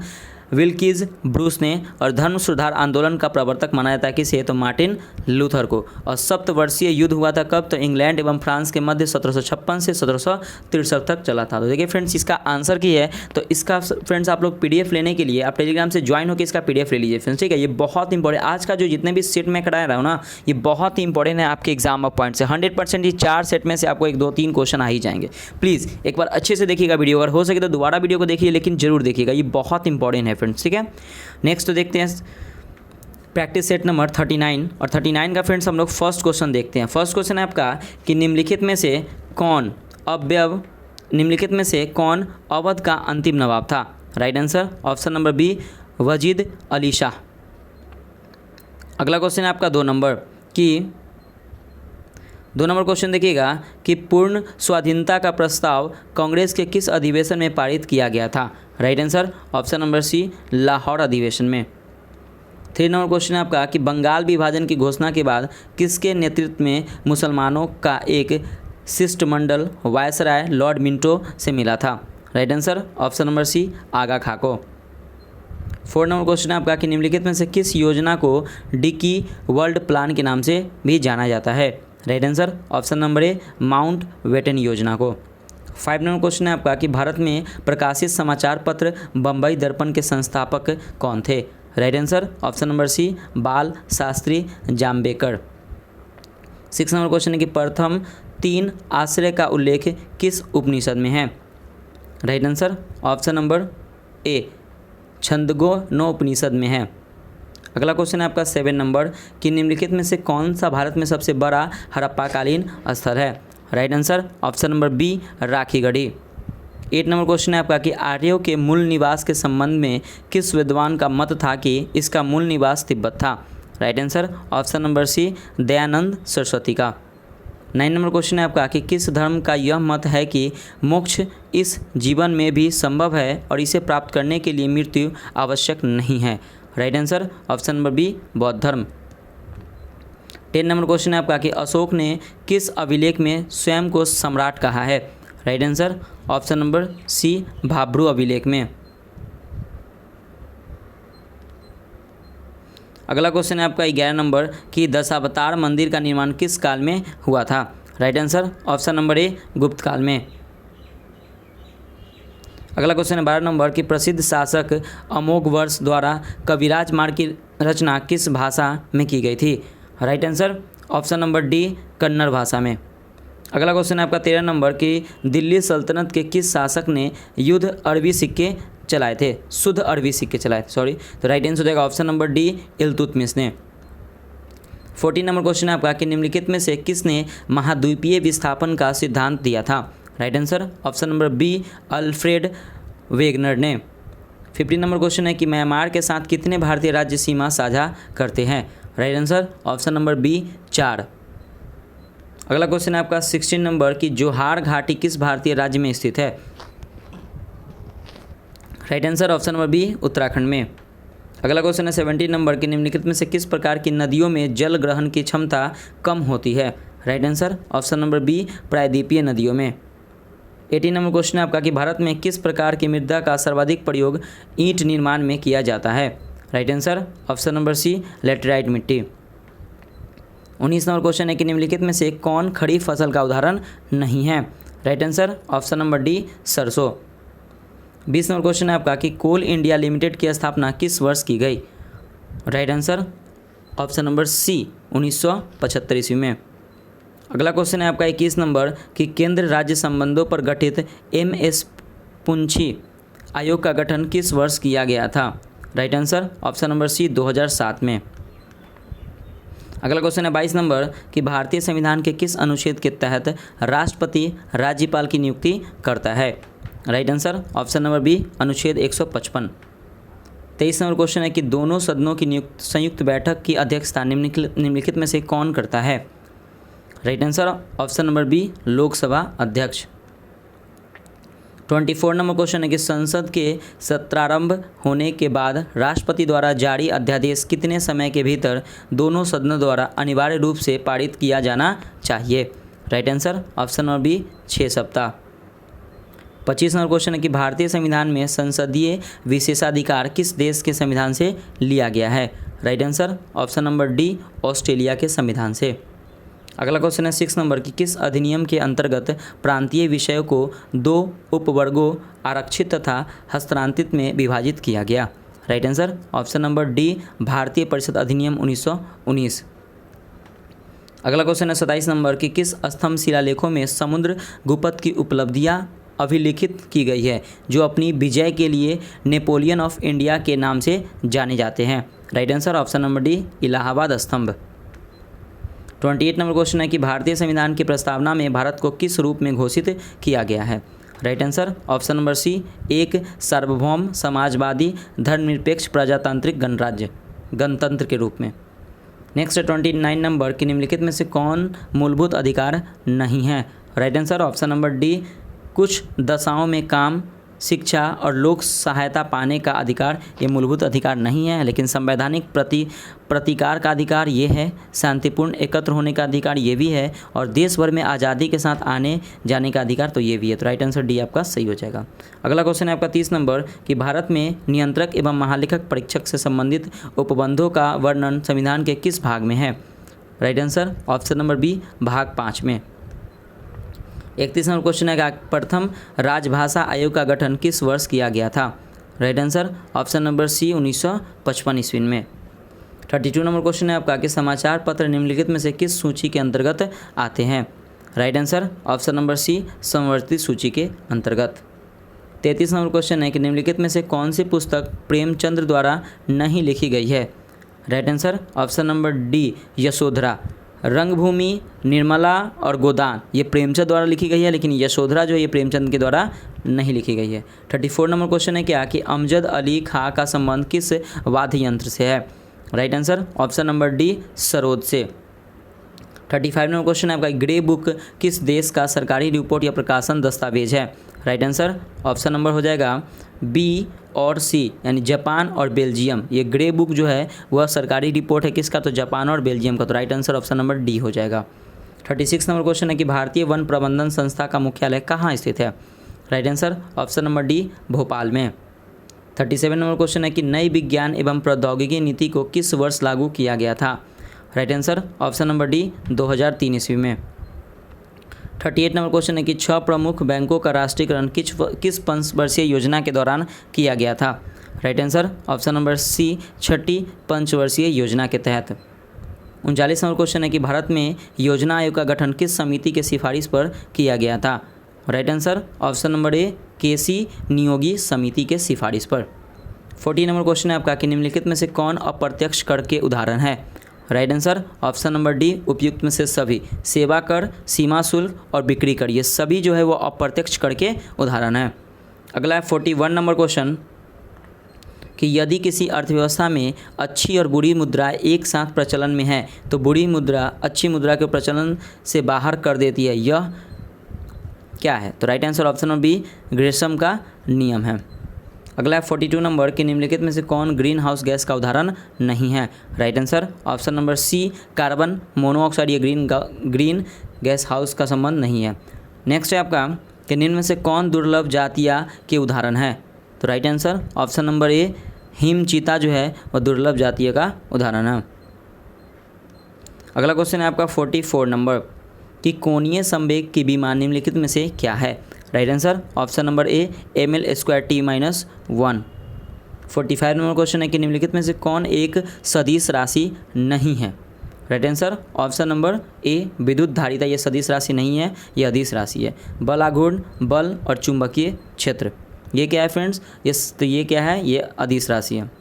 विल्किस ब्रूस ने। और धर्म सुधार आंदोलन का प्रवर्तक माना जाता है किसे, तो मार्टिन लूथर को। और सप्तवर्षीय युद्ध हुआ था कब, तो इंग्लैंड एवं फ्रांस के मध्य 1756 से 1763 तक चला था। तो देखिए फ्रेंड्स इसका आंसर की है, तो इसका फ्रेंड्स आप लोग PDF लेने के लिए आप टेलीग्राम से ज्वाइन होकर इसका PDF ले लीजिए फ्रेंड्स। ठीक है, ये बहुत इंपॉर्टेंट, आज का जो जितने भी सेट में कराया रहा हूँ ना, ये बहुत ही इंपॉर्टेंट है आपके एग्जाम ऑफ पॉइंट से। 100% ये 4 सेट में से आपको 1, 2, 3 क्वेश्चन आ ही जाएंगे। प्लीज़ एक बार अच्छे से देखिएगा वीडियो, अगर हो सके तो दोबारा वीडियो को देखिए, लेकिन जरूर देखिएगा, ये बहुत इंपॉर्टेंट है फ्रेंड्स। ठीक है, नेक्स्ट तो देखते हैं प्रैक्टिस सेट नंबर 39 और 39 का फ्रेंड्स हम लोग फर्स्ट क्वेश्चन देखते हैं। फर्स्ट क्वेश्चन है आपका कि निम्नलिखित में से कौन अवध का अंतिम नवाब था। Right answer option number B Wajid Ali Shah. अगला क्वेश्चन है आपका 2 नंबर क्वेश्चन देखिएगा कि पूर्ण स्वाधीनता का प्रस्ताव कांग्रेस के किस अधिवेशन में पारित किया गया था। Right answer option number C Lahore अधिवेशन में। 3 नंबर क्वेश्चन है आपका कि बंगाल विभाजन की घोषणा के बाद किसके नेतृत्व में मुसलमानों का एक शिष्टमंडल वायसराय लॉर्ड मिंटो से मिला था। Right answer option number C Aga खाको। 4 नंबर क्वेश्चन है आपका कि निम्नलिखित में से किस योजना को डिकी वर्ल्ड प्लान के नाम से भी जाना जाता है। Right answer option number A Mountbatten योजना को। 5 नंबर क्वेश्चन है आपका कि भारत में प्रकाशित समाचार पत्र बम्बई दर्पण के संस्थापक कौन थे। Right answer option number C Bal Shastri जाम्बेकर। 6 number question है कि प्रथम 3 आश्रय का उल्लेख किस उपनिषद में है। Right answer option number A Chandogyopanishad में है। अगला क्वेश्चन है आपका 7 नंबर कि निम्नलिखित में से कौन सा भारत में सबसे बड़ा हड़प्पाकालीन स्थल है। Right answer option number B Rakhigarhi. 8 number question है आपका कि आर्यों के मूल निवास के संबंध में किस विद्वान का मत था कि इसका मूल निवास तिब्बत था। Right answer option number C Dayanand Saraswati का। 9 नंबर क्वेश्चन है आपका कि किस धर्म का यह मत है कि मोक्ष इस जीवन में भी संभव है और इसे प्राप्त करने के लिए मृत्यु आवश्यक नहीं है। Right answer option number B बौद्ध धर्म। 10 नंबर क्वेश्चन है आपका कि अशोक ने किस अभिलेख में स्वयं को सम्राट कहा है। Right answer option number C Bhabru अभिलेख में। अगला क्वेश्चन है आपका 11 नंबर कि दशावतार मंदिर का निर्माण किस काल में हुआ था। राइट आंसर ऑप्शन नंबर ए गुप्त काल में। अगला क्वेश्चन है 12 नंबर कि प्रसिद्ध शासक अमोघवर्ष द्वारा कविराज मार्ग की रचना किस भाषा में की गई थी। Right answer option number D Kannada भाषा में। अगला क्वेश्चन है आपका 13 नंबर कि दिल्ली सल्तनत के किस शासक ने शुद्ध अरबी सिक्के चलाए थे। तो राइट आंसर हो जाएगा ऑप्शन नंबर डी इल्तुतमिश ने। 14 नंबर क्वेश्चन है आपका कि निम्नलिखित में से किसने महाद्वीपीय विस्थापन का सिद्धांत दिया था। Right answer option number B Alfred Wegener ने। 15 नंबर क्वेश्चन है कि म्यांमार के साथ कितने भारतीय राज्य सीमा साझा करते हैं। Right answer option number B 4। अगला क्वेश्चन है आपका 16 नंबर कि जोहार घाटी किस भारतीय राज्य में स्थित है। Right answer option number B Uttarakhand में। अगला क्वेश्चन है 17 नंबर कि निम्नलिखित में से किस प्रकार की नदियों में जल ग्रहण की क्षमता कम होती है। Right answer option number B प्रायद्वीपीय नदियों में। 18 नंबर क्वेश्चन है आपका कि भारत में किस प्रकार की मृदा का सर्वाधिक प्रयोग ईंट निर्माण में किया जाता है। Right answer option number C laterite मिट्टी। 19 नंबर क्वेश्चन है कि निम्नलिखित में से कौन खड़ी फसल का उदाहरण नहीं है। Right answer option number D सरसों। 20 नंबर क्वेश्चन है आपका कि कोल इंडिया लिमिटेड की स्थापना किस वर्ष की गई। Right answer option number C 1975 ईस्वी में। अगला क्वेश्चन है आपका 21 नंबर कि केंद्र राज्य संबंधों पर गठित MS पुंछी आयोग का गठन किस वर्ष किया गया था। Right answer option number C 2007 में। अगला क्वेश्चन है 22 नंबर कि भारतीय संविधान के किस अनुच्छेद के तहत राष्ट्रपति राज्यपाल की नियुक्ति करता है। Right answer option number B अनुच्छेद 155। 23 नंबर क्वेश्चन है कि दोनों सदनों की संयुक्त बैठक की अध्यक्षता निम्नलिखित में से कौन करता है। Right answer option number B Lok Sabha अध्यक्ष। 24 नंबर क्वेश्चन है कि संसद के सत्रारंभ होने के बाद राष्ट्रपति द्वारा जारी अध्यादेश कितने समय के भीतर दोनों सदनों द्वारा अनिवार्य रूप से पारित किया जाना चाहिए। Right answer option number B 6 सप्ताह। 25 नंबर क्वेश्चन है कि भारतीय संविधान में संसदीय विशेषाधिकार किस देश के संविधान से लिया गया है। Right answer option number D Australia के संविधान से। अगला क्वेश्चन है 6 नंबर कि किस अधिनियम के अंतर्गत प्रांतीय विषयों को 2 उपवर्गों आरक्षित तथा हस्तांतरित में विभाजित किया गया। Right answer option number D भारतीय परिषद अधिनियम 1919। अगला क्वेश्चन है 27 नंबर कि किस स्तंभ शिलालेखों में समुद्र गुप्त की उपलब्धियां अभिलिखित की गई है जो अपनी विजय के लिए नेपोलियन ऑफ इंडिया के नाम से जाने जाते हैं। Right answer option number D Allahabad स्तंभ। 28 नंबर क्वेश्चन है कि भारतीय संविधान की प्रस्तावना में भारत को किस रूप में घोषित किया गया है। Right answer option number C एक सार्वभौम समाजवादी धर्मनिरपेक्ष प्रजातांत्रिक गणतंत्र के रूप में। नेक्स्ट है 29 नंबर कि निम्नलिखित में से कौन मूलभूत अधिकार नहीं है। Right answer option number D कुछ दशाओं में काम शिक्षा और लोक सहायता पाने का अधिकार ये मूलभूत अधिकार नहीं है, लेकिन संवैधानिक प्रतिकार का अधिकार ये है, शांतिपूर्ण एकत्र होने का अधिकार ये भी है और देश भर में आज़ादी के साथ आने जाने का अधिकार तो ये भी है। तो राइट आंसर डी आपका सही हो जाएगा। अगला क्वेश्चन है आपका 30 नंबर कि भारत में नियंत्रक एवं महालेखक परीक्षक से संबंधित उपबंधों का वर्णन संविधान के किस भाग में है। Right answer option number B भाग 5 में। 31 नंबर क्वेश्चन है कि प्रथम राजभाषा आयोग का गठन किस वर्ष किया गया था। Right answer option number C 1955 ईस्वी में। 32 नंबर क्वेश्चन है आपका कि समाचार पत्र निम्नलिखित में से किस सूची के अंतर्गत आते हैं। Right answer option number C संवर्धित सूची के अंतर्गत। 33 नंबर क्वेश्चन है कि निम्नलिखित में से कौन सी पुस्तक प्रेमचंद्र द्वारा नहीं लिखी गई है। Right answer option number D Yashodhara. रंगभूमि, निर्मला और गोदान ये प्रेमचंद द्वारा लिखी गई है, लेकिन यशोधरा जो है ये प्रेमचंद के द्वारा नहीं लिखी गई है। 34 नंबर क्वेश्चन है क्या कि अमजद अली खां का संबंध किस वाद्य यंत्र से है। Right answer option number D sarod से। 35 नंबर क्वेश्चन है आपका ग्रे बुक किस देश का सरकारी रिपोर्ट या प्रकाशन दस्तावेज है। राइट आंसर ऑप्शन नंबर हो जाएगा बी और सी यानी जापान और बेल्जियम। ये ग्रे बुक जो है वह सरकारी रिपोर्ट है किसका, तो जापान और बेल्जियम का। तो right answer option number D हो जाएगा। 36 नंबर क्वेश्चन है कि भारतीय वन प्रबंधन संस्था का मुख्यालय कहाँ स्थित है? Right answer option number D Bhopal में। 37 नंबर क्वेश्चन है कि नई विज्ञान एवं प्रौद्योगिकी नीति को किस वर्ष लागू किया गया था? Right answer option number D 2003 ईस्वी में। 38 नंबर क्वेश्चन है कि 6 प्रमुख बैंकों का राष्ट्रीयकरण किस पंचवर्षीय योजना के दौरान किया गया था? Right answer option number C छठी पंचवर्षीय योजना के तहत। 39 नंबर क्वेश्चन है कि भारत में योजना आयोग का गठन किस समिति के सिफारिश पर किया गया था? Right answer option number A K C Niyogi समिति के सिफारिश पर। 40 नंबर क्वेश्चन है आपका कि निम्नलिखित में से कौन अप्रत्यक्ष कर के उदाहरण है? Right answer option number D उपयुक्त में से सभी। सेवा कर, सीमा शुल्क और बिक्री कर, ये सभी जो है वो अप्रत्यक्ष कर के उदाहरण है। अगला है 41 नंबर क्वेश्चन कि यदि किसी अर्थव्यवस्था में अच्छी और बुरी मुद्रा एक साथ प्रचलन में है तो बुरी मुद्रा अच्छी मुद्रा के प्रचलन से बाहर कर देती है, यह क्या है? तो right answer option number B Gresham का नियम है। अगला है 42 नंबर कि निम्नलिखित में से कौन ग्रीन हाउस गैस का उदाहरण नहीं है? Right answer option number C carbon monoxide, ये ग्रीन गैस हाउस का संबंध नहीं है। नेक्स्ट है आपका कि निम्न में से कौन दुर्लभ जातिया के उदाहरण है? तो राइट आंसर ऑप्शन नंबर ए हिम चीता जो है वह दुर्लभ जातीय का उदाहरण है। अगला क्वेश्चन है आपका 44 नंबर कि कोणीय संवेग की विमा निम्नलिखित में से क्या है? राइट आंसर ऑप्शन नंबर ए ml²t-1। 45 नंबर क्वेश्चन है कि निम्नलिखित में से कौन एक सदिश राशि नहीं है? राइट आंसर ऑप्शन नंबर ए विद्युत धारिता, ये सदिश राशि नहीं है, ये अदिश राशि है। बल आघूर्ण, बल और चुंबकीय क्षेत्र, ये क्या है फ्रेंड्स? ये क्या है? ये अदिश राशि है।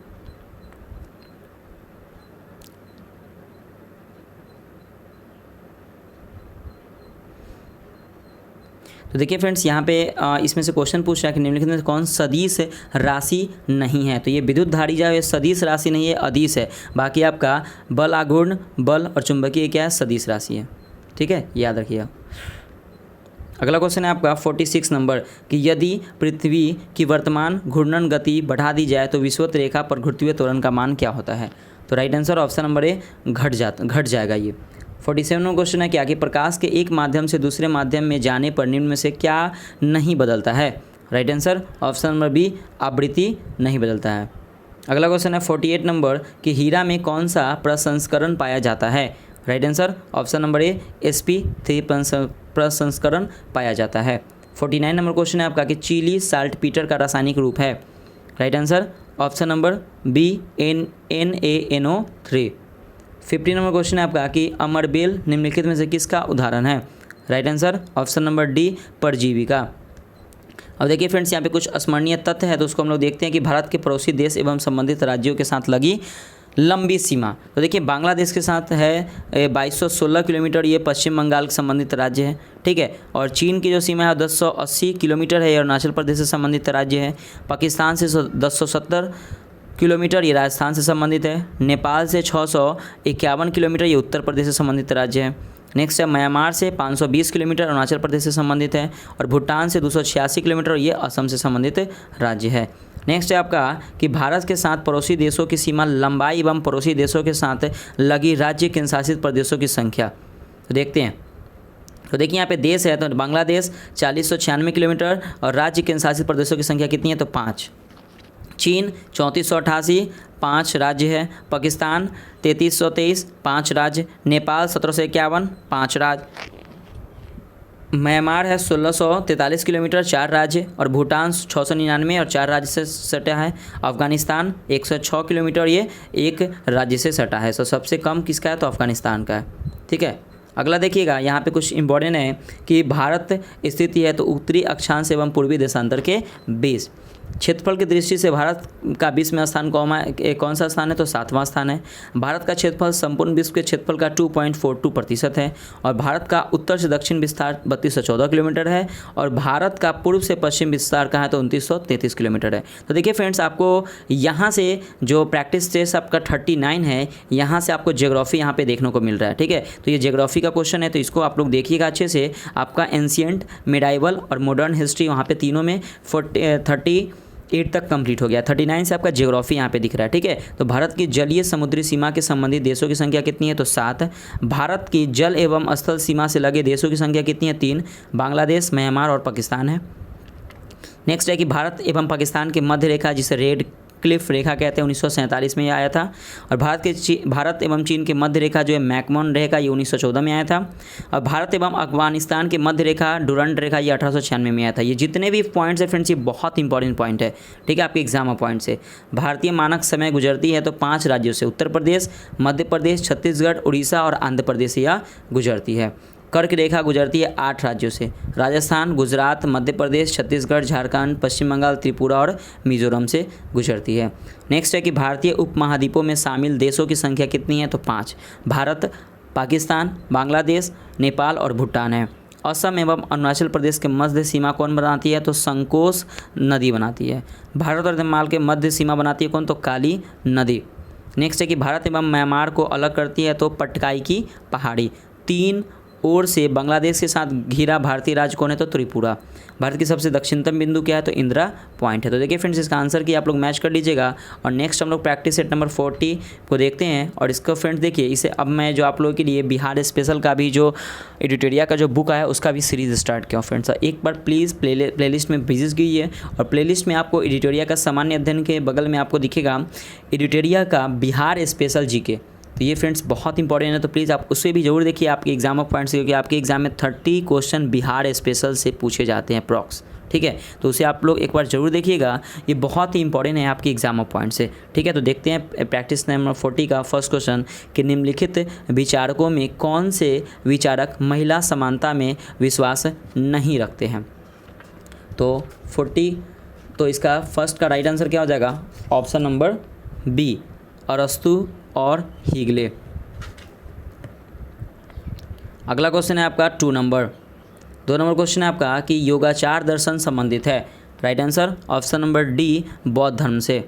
तो देखिए फ्रेंड्स यहाँ पे इसमें से क्वेश्चन पूछ रहा है कि निम्नलिखित में से कौन सदिश राशि नहीं है? तो ये विद्युत धारी जो है सदिश राशि नहीं है, अदिश है। बाकी आपका बल आघूर्ण, बल और चुंबकीय क्या है? सदिश राशि है। ठीक है, याद रखिएगा। अगला क्वेश्चन है आपका 46 नंबर कि यदि पृथ्वी की वर्तमान घूर्णन गति बढ़ा दी जाए तो विषुवत रेखा पर घुर्तीय त्वरण का मान क्या होता है? तो राइट आंसर ऑप्शन नंबर ए घट जाएगा ये। 47 नंबर क्वेश्चन है कि आगे प्रकाश के एक माध्यम से दूसरे माध्यम में जाने पर निम्न में से क्या नहीं बदलता है? Right answer option number B आवृत्ति नहीं बदलता है। अगला क्वेश्चन है 48 नंबर कि हीरा में कौन सा प्रसंस्करण पाया जाता है? राइट आंसर ऑप्शन नंबर ए sp3 प्रसंस्करण पाया जाता है। 49 नंबर क्वेश्चन है आपका कि चिली साल्टपीटर का रासायनिक रूप है? Right answer option number B NaNO3। 50 number question है आपका कि अमरबेल निम्नलिखित में से किसका उदाहरण है? Right answer option number D परजीवी का। अब देखिए फ्रेंड्स यहाँ पे कुछ स्मरणीय तथ्य है तो उसको हम लोग देखते हैं कि भारत के पड़ोसी देश एवं संबंधित राज्यों के साथ लगी लंबी सीमा। तो देखिए बांग्लादेश के साथ है 2216 किलोमीटर, ये पश्चिम बंगाल के संबंधित राज्य है। ठीक है, और चीन की जो सीमा है 1080 किलोमीटर है, ये अरुणाचल प्रदेश से संबंधित राज्य है। पाकिस्तान से 1070 किलोमीटर, ये राजस्थान से संबंधित है। नेपाल से 651 किलोमीटर, ये उत्तर प्रदेश से संबंधित राज्य है। नेक्स्ट है म्यांमार से 520 किलोमीटर, अरुणाचल प्रदेश से संबंधित है। और भूटान से 286 किलोमीटर, ये असम से संबंधित राज्य है। नेक्स्ट है आपका कि भारत के साथ पड़ोसी देशों की सीमा लंबाई एवं पड़ोसी देशों के साथ लगी राज्य केंद्र शासित प्रदेशों की संख्या। तो देखते हैं, तो देखिए यहाँ पे देश है तो बांग्लादेश 4096 किलोमीटर और राज्य केंद्र शासित प्रदेशों की संख्या कितनी है? तो 5। चीन 3488, 5 राज्य है। पाकिस्तान 3323, 5 राज्य। नेपाल 1751, 5 राज्य। म्यांमार है 1643 किलोमीटर, 4 राज्य। और भूटान 699 और 4 राज्य से सटा है। अफगानिस्तान 106 किलोमीटर, ये 1 राज्य से सटा है। तो सबसे कम किसका है? तो अफगानिस्तान का है। ठीक है, अगला देखिएगा यहाँ पे कुछ इंपॉर्टेंट है कि भारत स्थित है तो उत्तरी अक्षांश एवं पूर्वी देशांतर के बीच। क्षेत्रफल की दृष्टि से भारत का विश्व में स्थान कौन सा स्थान है? तो 7वां स्थान है। भारत का क्षेत्रफल संपूर्ण विश्व के क्षेत्रफल का 2.42% है। और भारत का उत्तर से दक्षिण विस्तार 3214 किलोमीटर है। और भारत का पूर्व से पश्चिम विस्तार कहाँ है? तो 2933 किलोमीटर है। तो देखिए फ्रेंड्स, आपको यहाँ से जो प्रैक्टिस टेस्ट आपका 39 है, यहाँ से आपको ज्योग्राफी यहाँ पे देखने को मिल रहा है। ठीक है, तो ये ज्योग्राफी का क्वेश्चन है तो इसको आप लोग देखिएगा अच्छे से। आपका एंशियंट, मिडाइवल और मॉडर्न हिस्ट्री वहाँ पे तीनों में 30 8 तक कंप्लीट हो गया। 39 से आपका ज्योग्राफी यहाँ पे दिख रहा है, ठीक है। तो भारत की जलीय समुद्री सीमा के संबंधित देशों की संख्या कितनी है, तो 7। भारत की जल एवं स्थल सीमा से लगे देशों की संख्या कितनी है, 3। बांग्लादेश, म्यांमार और पाकिस्तान है। नेक्स्ट है कि भारत एवं पाकिस्तान की मध्य रेखा, जिसे रेड क्लिफ रेखा कहते हैं, 1947 में ये आया था। और भारत एवं चीन की मध्य रेखा जो है मैकमोहन रेखा, ये 1914 में आया था। और भारत एवं अफगानिस्तान की मध्य रेखा डुरंड रेखा, ये 1896 में आया था। ये जितने भी पॉइंट्स है फ्रेंड्स, ये बहुत इंपॉर्टेंट पॉइंट है, ठीक है, आपके एग्जाम पॉइंट से। भारतीय मानक समय गुजरती है तो 5 राज्यों से, उत्तर प्रदेश, मध्य प्रदेश, छत्तीसगढ़, उड़ीसा और आंध्र प्रदेश से यह गुजरती है। कर्क रेखा गुजरती है 8 राज्यों से, राजस्थान, गुजरात, मध्य प्रदेश, छत्तीसगढ़, झारखंड, पश्चिम बंगाल, त्रिपुरा और मिजोरम से गुजरती है। नेक्स्ट है कि भारतीय उपमहाद्वीपों में शामिल देशों की संख्या कितनी है, तो 5। भारत, पाकिस्तान, बांग्लादेश, नेपाल और भूटान है। असम एवं अरुणाचल प्रदेश के मध्य सीमा कौन बनाती है, तो संकोश नदी बनाती है। भारत और नेपाल के मध्य सीमा बनाती है कौन, तो काली नदी। नेक्स्ट है कि भारत एवं म्यांमार को अलग करती है तो पटकाई की पहाड़ी। 3 ओर से बांग्लादेश के साथ घिरा भारतीय राज्य कौन है, तो त्रिपुरा। भारत की सबसे दक्षिणतम बिंदु क्या है, तो इंदिरा पॉइंट है। तो देखिए फ्रेंड्स, इसका आंसर की आप लोग मैच कर लीजिएगा। और नेक्स्ट हम लोग प्रैक्टिस सेट नंबर 40 को देखते हैं। और इसका फ्रेंड्स देखिए, इसे अब मैं जो आप लोगों के लिए बिहार स्पेशल का भी जो एडिटोरिया का जो बुक आया उसका भी सीरीज़ स्टार्ट किया फ्रेंड्स। एक बार प्लीज़ प्लेलिस्ट में विजिट कीजिए। और प्लेलिस्ट में आपको एडिटोरिया का सामान्य अध्ययन के बगल में आपको दिखेगा एडिटोरिया का बिहार स्पेशल जीके। तो ये फ्रेंड्स बहुत इंपॉर्टेंट है, तो प्लीज़ आप उसे भी जरूर देखिए आपके एग्जाम ऑफ पॉइंट्स, क्योंकि आपके एग्जाम में 30 क्वेश्चन बिहार स्पेशल से पूछे जाते हैं अप्रॉक्स, ठीक है। तो उसे आप लोग एक बार जरूर देखिएगा, ये बहुत ही इंपॉर्टेंट है आपके एग्जाम ऑफ पॉइंट से, ठीक है। तो देखते हैं प्रैक्टिस नंबर 40 का फर्स्ट क्वेश्चन कि निम्नलिखित विचारकों में कौन से विचारक महिला समानता में विश्वास नहीं रखते हैं। तो 40, तो इसका फर्स्ट का राइट आंसर क्या हो जाएगा, ऑप्शन नंबर बी, अरस्तु और हीगले। अगला क्वेश्चन है आपका 2 नंबर। 2 नंबर क्वेश्चन है आपका कि योगाचार दर्शन संबंधित है। Right answer option number D, बौद्ध धर्म से।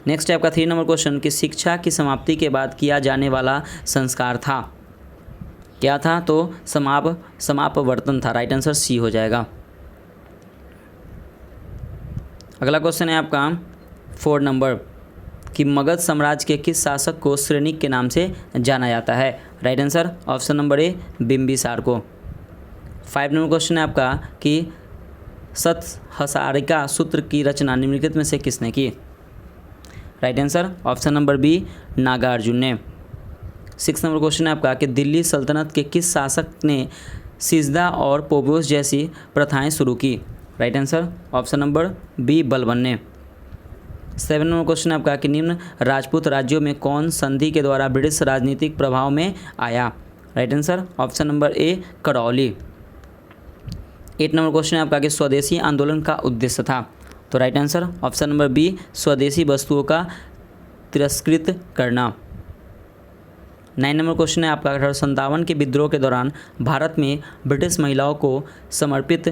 नेक्स्ट है आपका 3 नंबर क्वेश्चन कि शिक्षा की समाप्ति के बाद किया जाने वाला संस्कार था, क्या था, तो समापवर्तन था। राइट आंसर सी हो जाएगा। अगला क्वेश्चन है आपका 4 नंबर कि मगध साम्राज्य के किस शासक को श्रेणिक के नाम से जाना जाता है। राइट आंसर ऑप्शन नंबर ए, बिंबिसार को। 5 नंबर क्वेश्चन है आपका कि सतहसारिका सूत्र की रचना निम्नलिखित में से किसने की। Right answer option number B, Nagarjun ने। 6 नंबर क्वेश्चन है आपका कि दिल्ली सल्तनत के किस शासक ने सिजदा और पोबोस जैसी प्रथाएं शुरू की। Right answer option number B, Balban ने। 7 नंबर क्वेश्चन है आपका कि निम्न राजपूत राज्यों में कौन संधि के द्वारा ब्रिटिश राजनीतिक प्रभाव में आया। Right answer option number A, Karauli. 8 number question है आपका कि स्वदेशी आंदोलन का उद्देश्य था। तो right answer option number B, स्वदेशी वस्तुओं का तिरस्कृत करना। 9 नंबर क्वेश्चन है आपका 1857 के विद्रोह के दौरान भारत में ब्रिटिश महिलाओं को समर्पित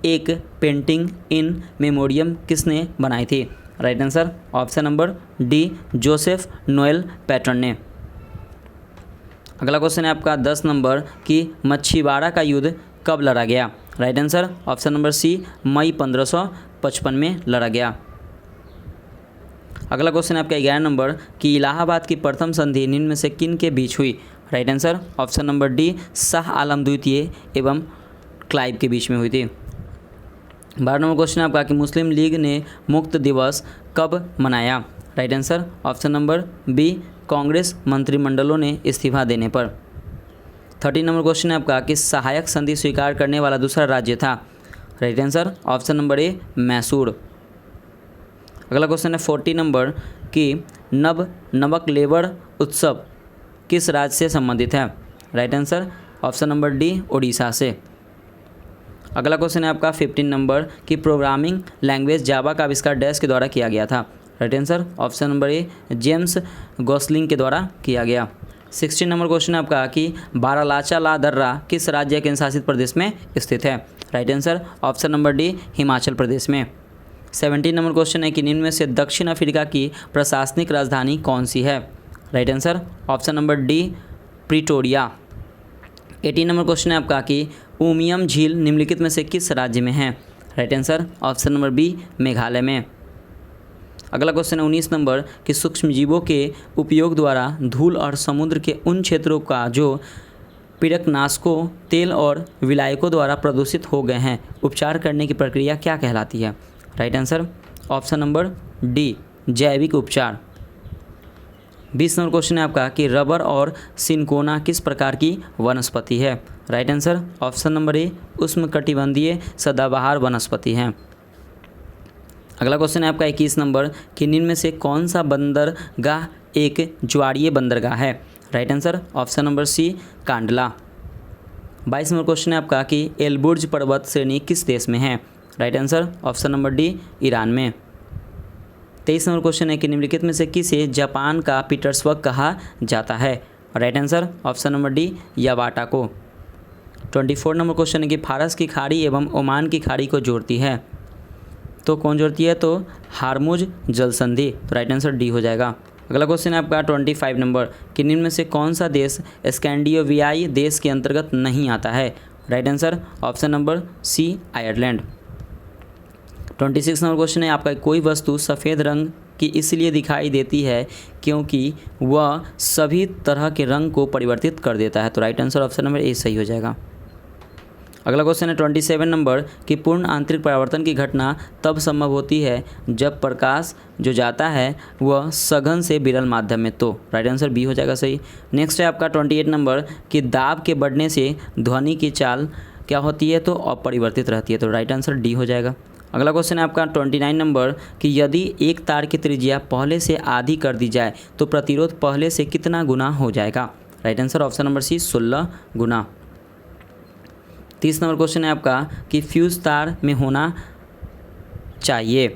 एक पेंटिंग इन मेमोरियम किसने बनाई थी। Right answer option number D, Joseph Noel pattern ने। अगला क्वेश्चन है आपका 10 नंबर कि मच्छीवाड़ा का युद्ध कब लड़ा गया। Right answer option number C, मई 1555 में लड़ा गया। अगला क्वेश्चन है आपका 11 नंबर कि इलाहाबाद की प्रथम संधि निम्न में से किन के बीच हुई। Right answer option number D, Shah Alam द्वितीय एवं क्लाइव के बीच में हुई थी। 12 नंबर क्वेश्चन है आपका कि मुस्लिम लीग ने मुक्त दिवस कब मनाया। Right answer option number B, Congress मंत्रिमंडलों ने इस्तीफा देने पर। 13 नंबर क्वेश्चन है आपका कि सहायक संधि स्वीकार करने वाला दूसरा राज्य था। राइट आंसर ऑप्शन नंबर ए, मैसूर। अगला क्वेश्चन है 40 नंबर कि नवक लेबर उत्सव किस राज्य से संबंधित है। Right answer option number D, Orissa से। अगला क्वेश्चन है आपका 15 नंबर कि प्रोग्रामिंग लैंग्वेज जावा का आविष्कार डैश के द्वारा किया गया था। राइट आंसर ऑप्शन नंबर ए, जेम्स गॉसलिंग के द्वारा किया गया। 16 नंबर क्वेश्चन है आपका कि बारालाचा ला दर्रा किस राज्य के शासित प्रदेश में स्थित है। Right answer option number D, Himachal Pradesh में। 17 नंबर क्वेश्चन है कि निम्न में से दक्षिण अफ्रीका की प्रशासनिक राजधानी कौन सी है। Right answer option number D, Pretoria. 18 number question है आपका कि उमियम झील निम्नलिखित में से किस राज्य में है। Right answer option number B Meghalaya में। अगला क्वेश्चन है 19 नंबर कि सूक्ष्मजीवों के उपयोग द्वारा धूल और समुद्र के उन क्षेत्रों का जो पीड़कनाशकों, तेल और विलायकों द्वारा प्रदूषित हो गए हैं, उपचार करने की प्रक्रिया क्या कहलाती है? Right answer option number D जैविक उपचार। 20 नंबर क्वेश्चन है आपका कि रबर और सिनकोना किस प्रकार की वनस्पति है? राइट आंसर ऑप्शन नंबर ए उष्णकटिबंधीय सदाबहार वनस्पति है। अगला क्वेश्चन है आपका 21 नंबर कि निम्न में से कौन सा बंदरगाह एक ज्वारीय बंदरगाह है? Right answer option number C Kandla. 22 number question है आपका कि एलबुर्ज पर्वत श्रेणी किस देश में है? Right answer option number D Iran में। 23 नंबर क्वेश्चन है कि निम्नलिखित में से किसे जापान का पीटर्सबर्ग कहा जाता है? Right answer option number D Yawata को। 24 नंबर क्वेश्चन है कि फारस की खाड़ी एवं ओमान की खाड़ी को जोड़ती है, तो कौन जोड़ती है? तो हार्मुज जल संधि। तो राइट आंसर डी हो जाएगा। अगला क्वेश्चन है आपका 25 नंबर कि निम्न में से कौन सा देश स्कैंडिनेवियाई देश के अंतर्गत नहीं आता है? Right answer option number C Ireland. 26 number question है आपका कोई वस्तु सफ़ेद रंग की इसलिए दिखाई देती है क्योंकि वह सभी तरह के रंग को परिवर्तित कर देता है। तो राइट आंसर ऑप्शन नंबर ए सही हो जाएगा। अगला क्वेश्चन है 27 नंबर कि पूर्ण आंतरिक परावर्तन की घटना तब संभव होती है जब प्रकाश जो जाता है वह सघन से विरल माध्यम में। तो राइट आंसर बी हो जाएगा सही। नेक्स्ट है आपका 28 नंबर कि दाब के बढ़ने से ध्वनि की चाल क्या होती है? तो अपरिवर्तित रहती है। तो राइट आंसर डी हो जाएगा। अगला क्वेश्चन है आपका 29 नंबर कि यदि एक तार की त्रिज्या पहले से आधी कर दी जाए तो प्रतिरोध पहले से कितना गुना हो जाएगा? Right answer option number C 16 गुना। 30 नंबर क्वेश्चन है आपका कि फ्यूज तार में होना चाहिए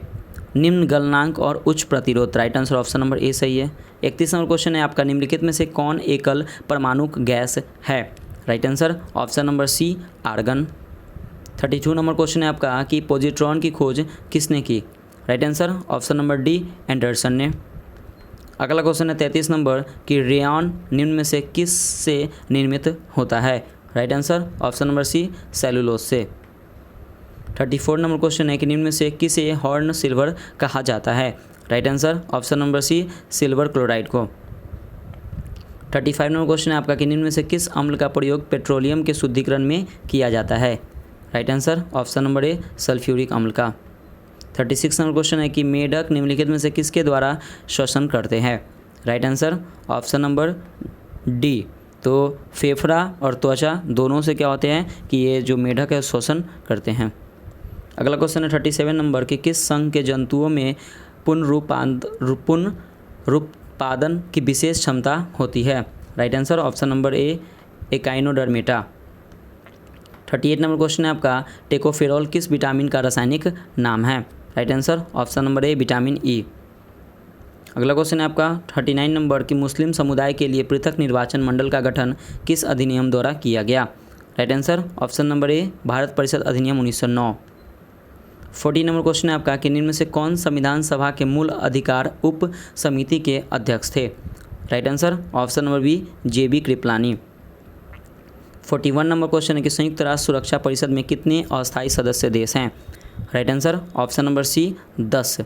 निम्न गलनांक और उच्च प्रतिरोध। राइट आंसर ऑप्शन नंबर ए सही है। 31 नंबर क्वेश्चन है आपका निम्नलिखित में से कौन एकल परमाणुक गैस है? Right answer option number C argon. 32 number question है आपका कि पॉजिट्रॉन की खोज किसने की? Right answer option number D Anderson ने। अगला क्वेश्चन है 33 नंबर कि रेयॉन निम्न में से किस से निर्मित होता है? Right answer option number C cellulose से। 34 नंबर क्वेश्चन है कि निम्न में से किसे हॉर्न सिल्वर कहा जाता है? Right answer option number C silver chloride को। 35 नंबर क्वेश्चन है आपका कि निम्न में से किस अम्ल का प्रयोग पेट्रोलियम के शुद्धिकरण में किया जाता है? राइट आंसर ऑप्शन नंबर ए सल्फ्यूरिक अम्ल का। 36 नंबर क्वेश्चन है कि मेढक निम्नलिखित में से किसके द्वारा श्वसन करते हैं? Right answer option number D तो फेफड़ा और त्वचा दोनों से क्या होते हैं कि ये जो मेढक है श्वसन करते हैं। अगला क्वेश्चन है 37 नंबर कि किस संघ के जंतुओं में पुनरुत्पादन की विशेष क्षमता होती है? राइट आंसर ऑप्शन नंबर ए एकाइनोडर्मेटा। 38 नंबर क्वेश्चन है आपका टेकोफेरॉल किस विटामिन का रासायनिक नाम है? Right answer option number A vitamin E. अगला क्वेश्चन है आपका 39 नंबर कि मुस्लिम समुदाय के लिए पृथक निर्वाचन मंडल का गठन किस अधिनियम द्वारा किया गया? राइट आंसर ऑप्शन नंबर ए भारत परिषद अधिनियम 1909। 40 नंबर क्वेश्चन है आपका कि निम्न में से कौन संविधान सभा के मूल अधिकार उप समिति के अध्यक्ष थे? Right answer option number B JB Kripalani. 41 number question है कि संयुक्त राष्ट्र सुरक्षा परिषद में कितने अस्थायी सदस्य देश हैं? Right answer option number C 10।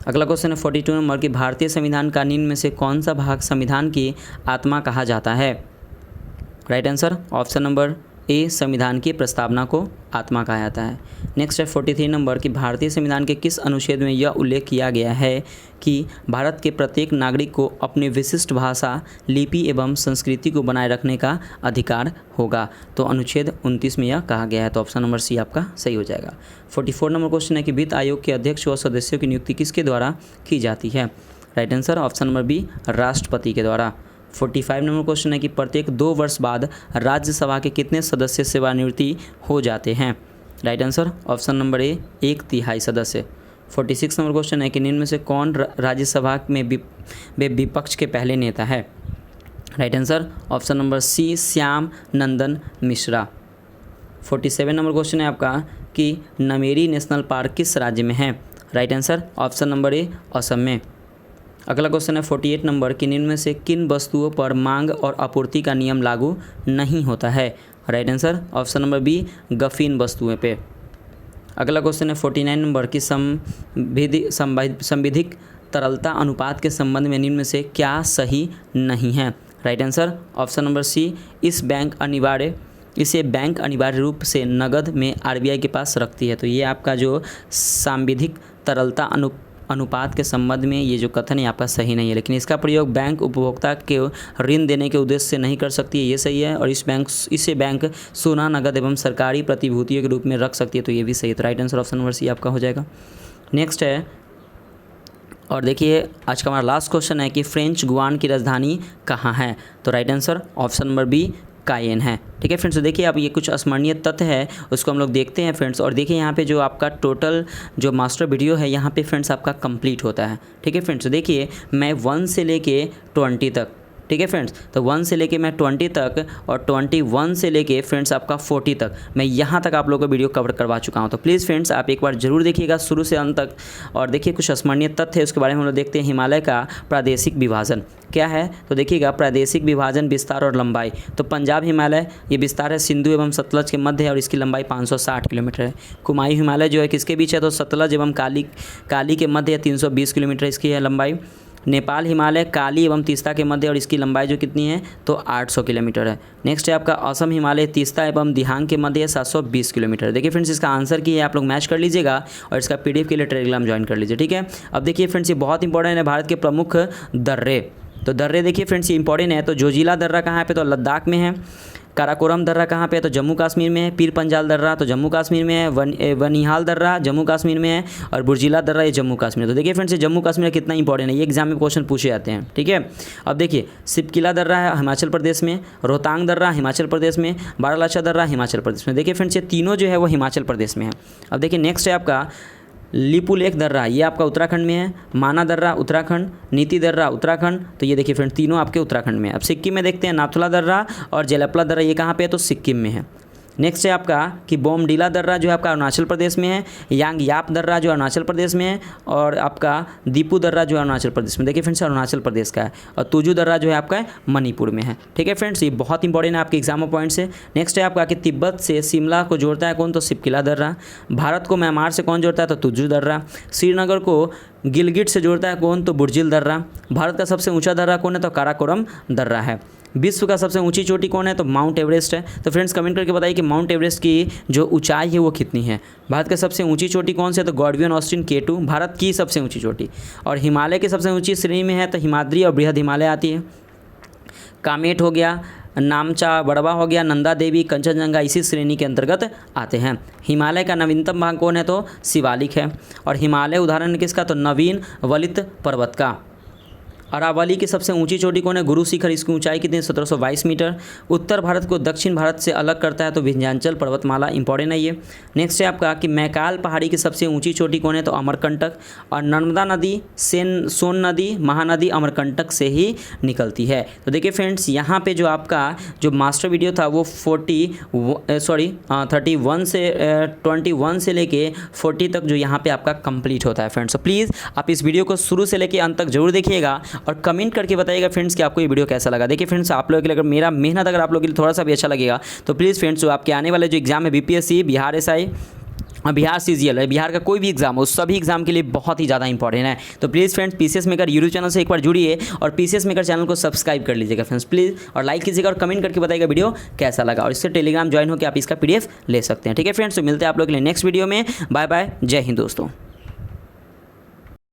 अगला क्वेश्चन है 42 नंबर कि भारतीय संविधान का निम्न में से कौन सा भाग संविधान की आत्मा कहा जाता है? राइट आंसर ऑप्शन नंबर ए संविधान की प्रस्तावना को आत्मा कहा जाता है। नेक्स्ट है 43 नंबर कि भारतीय संविधान के किस अनुच्छेद में यह उल्लेख किया गया है कि भारत के प्रत्येक नागरिक को अपने विशिष्ट भाषा, लिपि एवं संस्कृति को बनाए रखने का अधिकार होगा? तो अनुच्छेद 29 में यह कहा गया है। तो ऑप्शन नंबर सी आपका सही हो जाएगा। 44 नंबर क्वेश्चन है कि वित्त आयोग के अध्यक्ष व सदस्यों की नियुक्ति किसके द्वारा की जाती है? Right answer option number B राष्ट्रपति के द्वारा। 45 नंबर क्वेश्चन है कि प्रत्येक 2 वर्ष बाद राज्यसभा के कितने सदस्य सेवानिवृत्ति हो जाते हैं? राइट आंसर ऑप्शन नंबर ए 1/3 सदस्य। 46 नंबर क्वेश्चन है कि निम्न में से कौन राज्यसभा में विपक्ष के पहले नेता है? Right answer option number C Shyam Nandan Mishra. 47 number question है आपका कि नमेरी नेशनल पार्क किस राज्य में है? राइट आंसर ऑप्शन नंबर ए असम में। अगला क्वेश्चन है 48 नंबर कि निम्न में से किन वस्तुओं पर मांग और आपूर्ति का नियम लागू नहीं होता है? Right answer option number B Giffen वस्तुओं पे। अगला क्वेश्चन है 49 नंबर की संविधिक तरलता अनुपात के संबंध में निम्न में से क्या सही नहीं है। Right answer option number C, इसे बैंक अनिवार्य रूप से नगद में आरबीआई के पास रखती है। तो ये आपका जो सांविधिक तरलता अनुपात के संबंध में ये जो कथन है आपका सही नहीं है, लेकिन इसका प्रयोग बैंक उपभोक्ता के ऋण देने के उद्देश्य से नहीं कर सकती है, ये सही है। और इसे बैंक सोना, नगद एवं सरकारी प्रतिभूतियों के रूप में रख सकती है, तो ये भी सही है। तो right answer option number C आपका हो जाएगा। नेक्स्ट है, और देखिए आज का हमारा लास्ट क्वेश्चन है कि फ्रेंच गुआन की राजधानी कहाँ है। तो right answer option number B, Cayenne है। ठीक है फ्रेंड्स, तो देखिए अब ये कुछ स्मरणीय तथ्य है उसको हम लोग देखते हैं फ्रेंड्स। और देखिए यहाँ पे जो आपका टोटल जो मास्टर वीडियो है यहाँ पे फ्रेंड्स आपका कंप्लीट होता है। ठीक है फ्रेंड्स, तो देखिए मैं 1 से लेके 20 तक, ठीक है फ्रेंड्स, तो 1 से लेके मैं 20 तक और 21 से लेके फ्रेंड्स आपका 40 तक मैं यहाँ तक आप लोगों को वीडियो कवर करवा चुका हूँ। तो प्लीज़ फ्रेंड्स आप एक बार जरूर देखिएगा शुरू से अंत तक। और देखिए कुछ स्मरणीय तथ्य है उसके बारे में हम लोग देखते हैं। हिमालय का प्रादेशिक विभाजन क्या है, तो देखिएगा प्रादेशिक विभाजन, विस्तार और लंबाई। तो पंजाब हिमालय ये विस्तार है सिंधु एवं सतलज के मध्य है और इसकी लंबाई 560 किलोमीटर है। कुमायूं हिमालय जो है किसके बीच है, तो सतलज एवं काली के मध्य है, 320 किलोमीटर इसकी है लंबाई। नेपाल हिमालय काली एवं तीस्ता के मध्य और इसकी लंबाई जो कितनी है, तो 800 किलोमीटर है। नेक्स्ट है आपका असम हिमालय तीस्ता एवं दिहांग के मध्य 720 किलोमीटर। देखिए फ्रेंड्स इसका आंसर की है, आप लोग मैच कर लीजिएगा और इसका पीडीएफ के लिए टेलीग्राम ज्वाइन कर लीजिए। ठीक है, अब देखिए फ्रेंड्स ये बहुत इंपॉर्टेंट है, भारत के प्रमुख दर्रे। तो दर्रे देखिए फ्रेंड्स ये इंपॉर्टेंट है। तो जोजिला दर्रा कहाँ पे, तो लद्दाख में है। काराकोरम दर्रा कहाँ पे है, तो जम्मू कश्मीर में है। पीर पंजाल दर्रा तो जम्मू कश्मीर में है। वनिहाल दर्रा जम्मू कश्मीर में है और बुर्जिला दर्रा ये जम्मू कश्मीर। तो देखिए फ्रेंड्स जम्मू कश्मीर कितना इंपॉर्टेंट है, ये एग्जाम में क्वेश्चन पूछे जाते हैं। ठीक है, अब देखिए सिपकिला दर्रा है हिमाचल प्रदेश में, रोहतांग दर्रा हिमाचल प्रदेश में, बारालाचा दर्रा हिमाचल प्रदेश में। देखिए फ्रेंड्स ये तीनों जो है वो हिमाचल प्रदेश में है। अब देखिए नेक्स्ट है आपका लिपुलेख दर्रा, ये आपका उत्तराखंड में है। माना दर्रा उत्तराखंड, नीति दर्रा उत्तराखंड। तो ये देखिए फ्रेंड्स तीनों आपके उत्तराखंड में। अब सिक्किम में देखते हैं नाथुला दर्रा और जेलपला दर्रा, ये कहाँ पे है, तो सिक्किम में है। नेक्स्ट है आपका कि बोमडीला दर्रा जो है आपका अरुणाचल प्रदेश में है। यांग याप दर्रा जो अरुणाचल प्रदेश में है और आपका दीपू दर्रा जो है अरुणाचल प्रदेश में। देखिए फ्रेंड्स अरुणाचल प्रदेश का है। और तुजू दर्रा जो है आपका मणिपुर में है। ठीक है फ्रेंड्स, ये बहुत इंपॉर्टेंट है आपके एग्जाम पॉइंट से। नेक्स्ट है आपका कि तिब्बत से शिमला को जोड़ता है कौन, तो सिपकिला दर्रा। भारत को म्यांमार से कौन जोड़ता है, तो तुजू दर्रा। श्रीनगर को गिलगिट से जोड़ता है कौन, तो बुर्जिल दर्रा। भारत का सबसे ऊंचा दर्रा कौन है, तो काराकोरम दर्रा है। विश्व का सबसे ऊंची चोटी कौन है, तो माउंट एवरेस्ट है। तो फ्रेंड्स कमेंट करके बताइए कि माउंट एवरेस्ट की जो ऊंचाई है वो कितनी है। भारत का सबसे ऊंची चोटी कौन सी है, तो गॉडवियन ऑस्टिन K2 भारत की सबसे ऊंची चोटी। और हिमालय की सबसे ऊंची श्रेणी में है तो हिमाद्री और बृहद हिमालय आती है। कामेट हो गया, नामचा बड़वा हो गया, नंदा देवी, कंचनजंगा इसी श्रेणी के अंतर्गत आते हैं। हिमालय का नवीनतम भाग कौन है, तो शिवालिक है। और हिमालय उदाहरण किसका, तो नवीन वलित पर्वत का। अरावली की सबसे ऊंची चोटी कौन है, गुरु शिखर, इसकी ऊंचाई कितनी है, 1722 मीटर। उत्तर भारत को दक्षिण भारत से अलग करता है तो विंध्याचल पर्वतमाला, इंपॉर्टेंट है ये। नेक्स्ट है आपका कि मैकाल पहाड़ी की सबसे ऊंची चोटी कौन है, तो अमरकंटक। और नर्मदा नदी सोन नदी महानदी अमरकंटक से ही निकलती है। तो देखिए फ्रेंड्स यहाँ पे जो आपका जो मास्टर वीडियो था वो 31 से 21 से लेके 40 तक जो यहाँ पे आपका कंप्लीट होता है फ्रेंड्स। तो प्लीज़ आप इस वीडियो को शुरू से लेके अंत तक जरूर देखिएगा और कमेंट करके बताइएगा फ्रेंड्स कि आपको ये वीडियो कैसा लगा। देखिए फ्रेंड्स आप लोगों के लिए अगर मेरा मेहनत अगर आप लोगों के लिए थोड़ा सा भी अच्छा लगेगा तो प्लीज़ फ्रेंड्स जो आपके आने वाले जो एग्जाम है BPSC, बिहार SI और बिहार CGL है, बिहार का कोई भी एग्जाम हो, सभी एग्जाम के लिए बहुत ही ज़्यादा इंपॉर्टेंट है। तो please friends PCS maker YouTube channel से एक बार जुड़िए और PCS मेकर चैनल को सब्सक्राइब कर लीजिएगा फ्रेंड्स प्लीज़, और लाइक कीजिएगा और कमेंट करके बताइएगा वीडियो कैसा लगा। और इससे टेलीग्राम ज्वाइन होकर आप इसका PDF ले सकते हैं। ठीक है फ्रेंड्स, तो मिलते हैं आप लोग के लिए नेक्स्ट वीडियो में। बाय बाय, जय हिंद दोस्तों।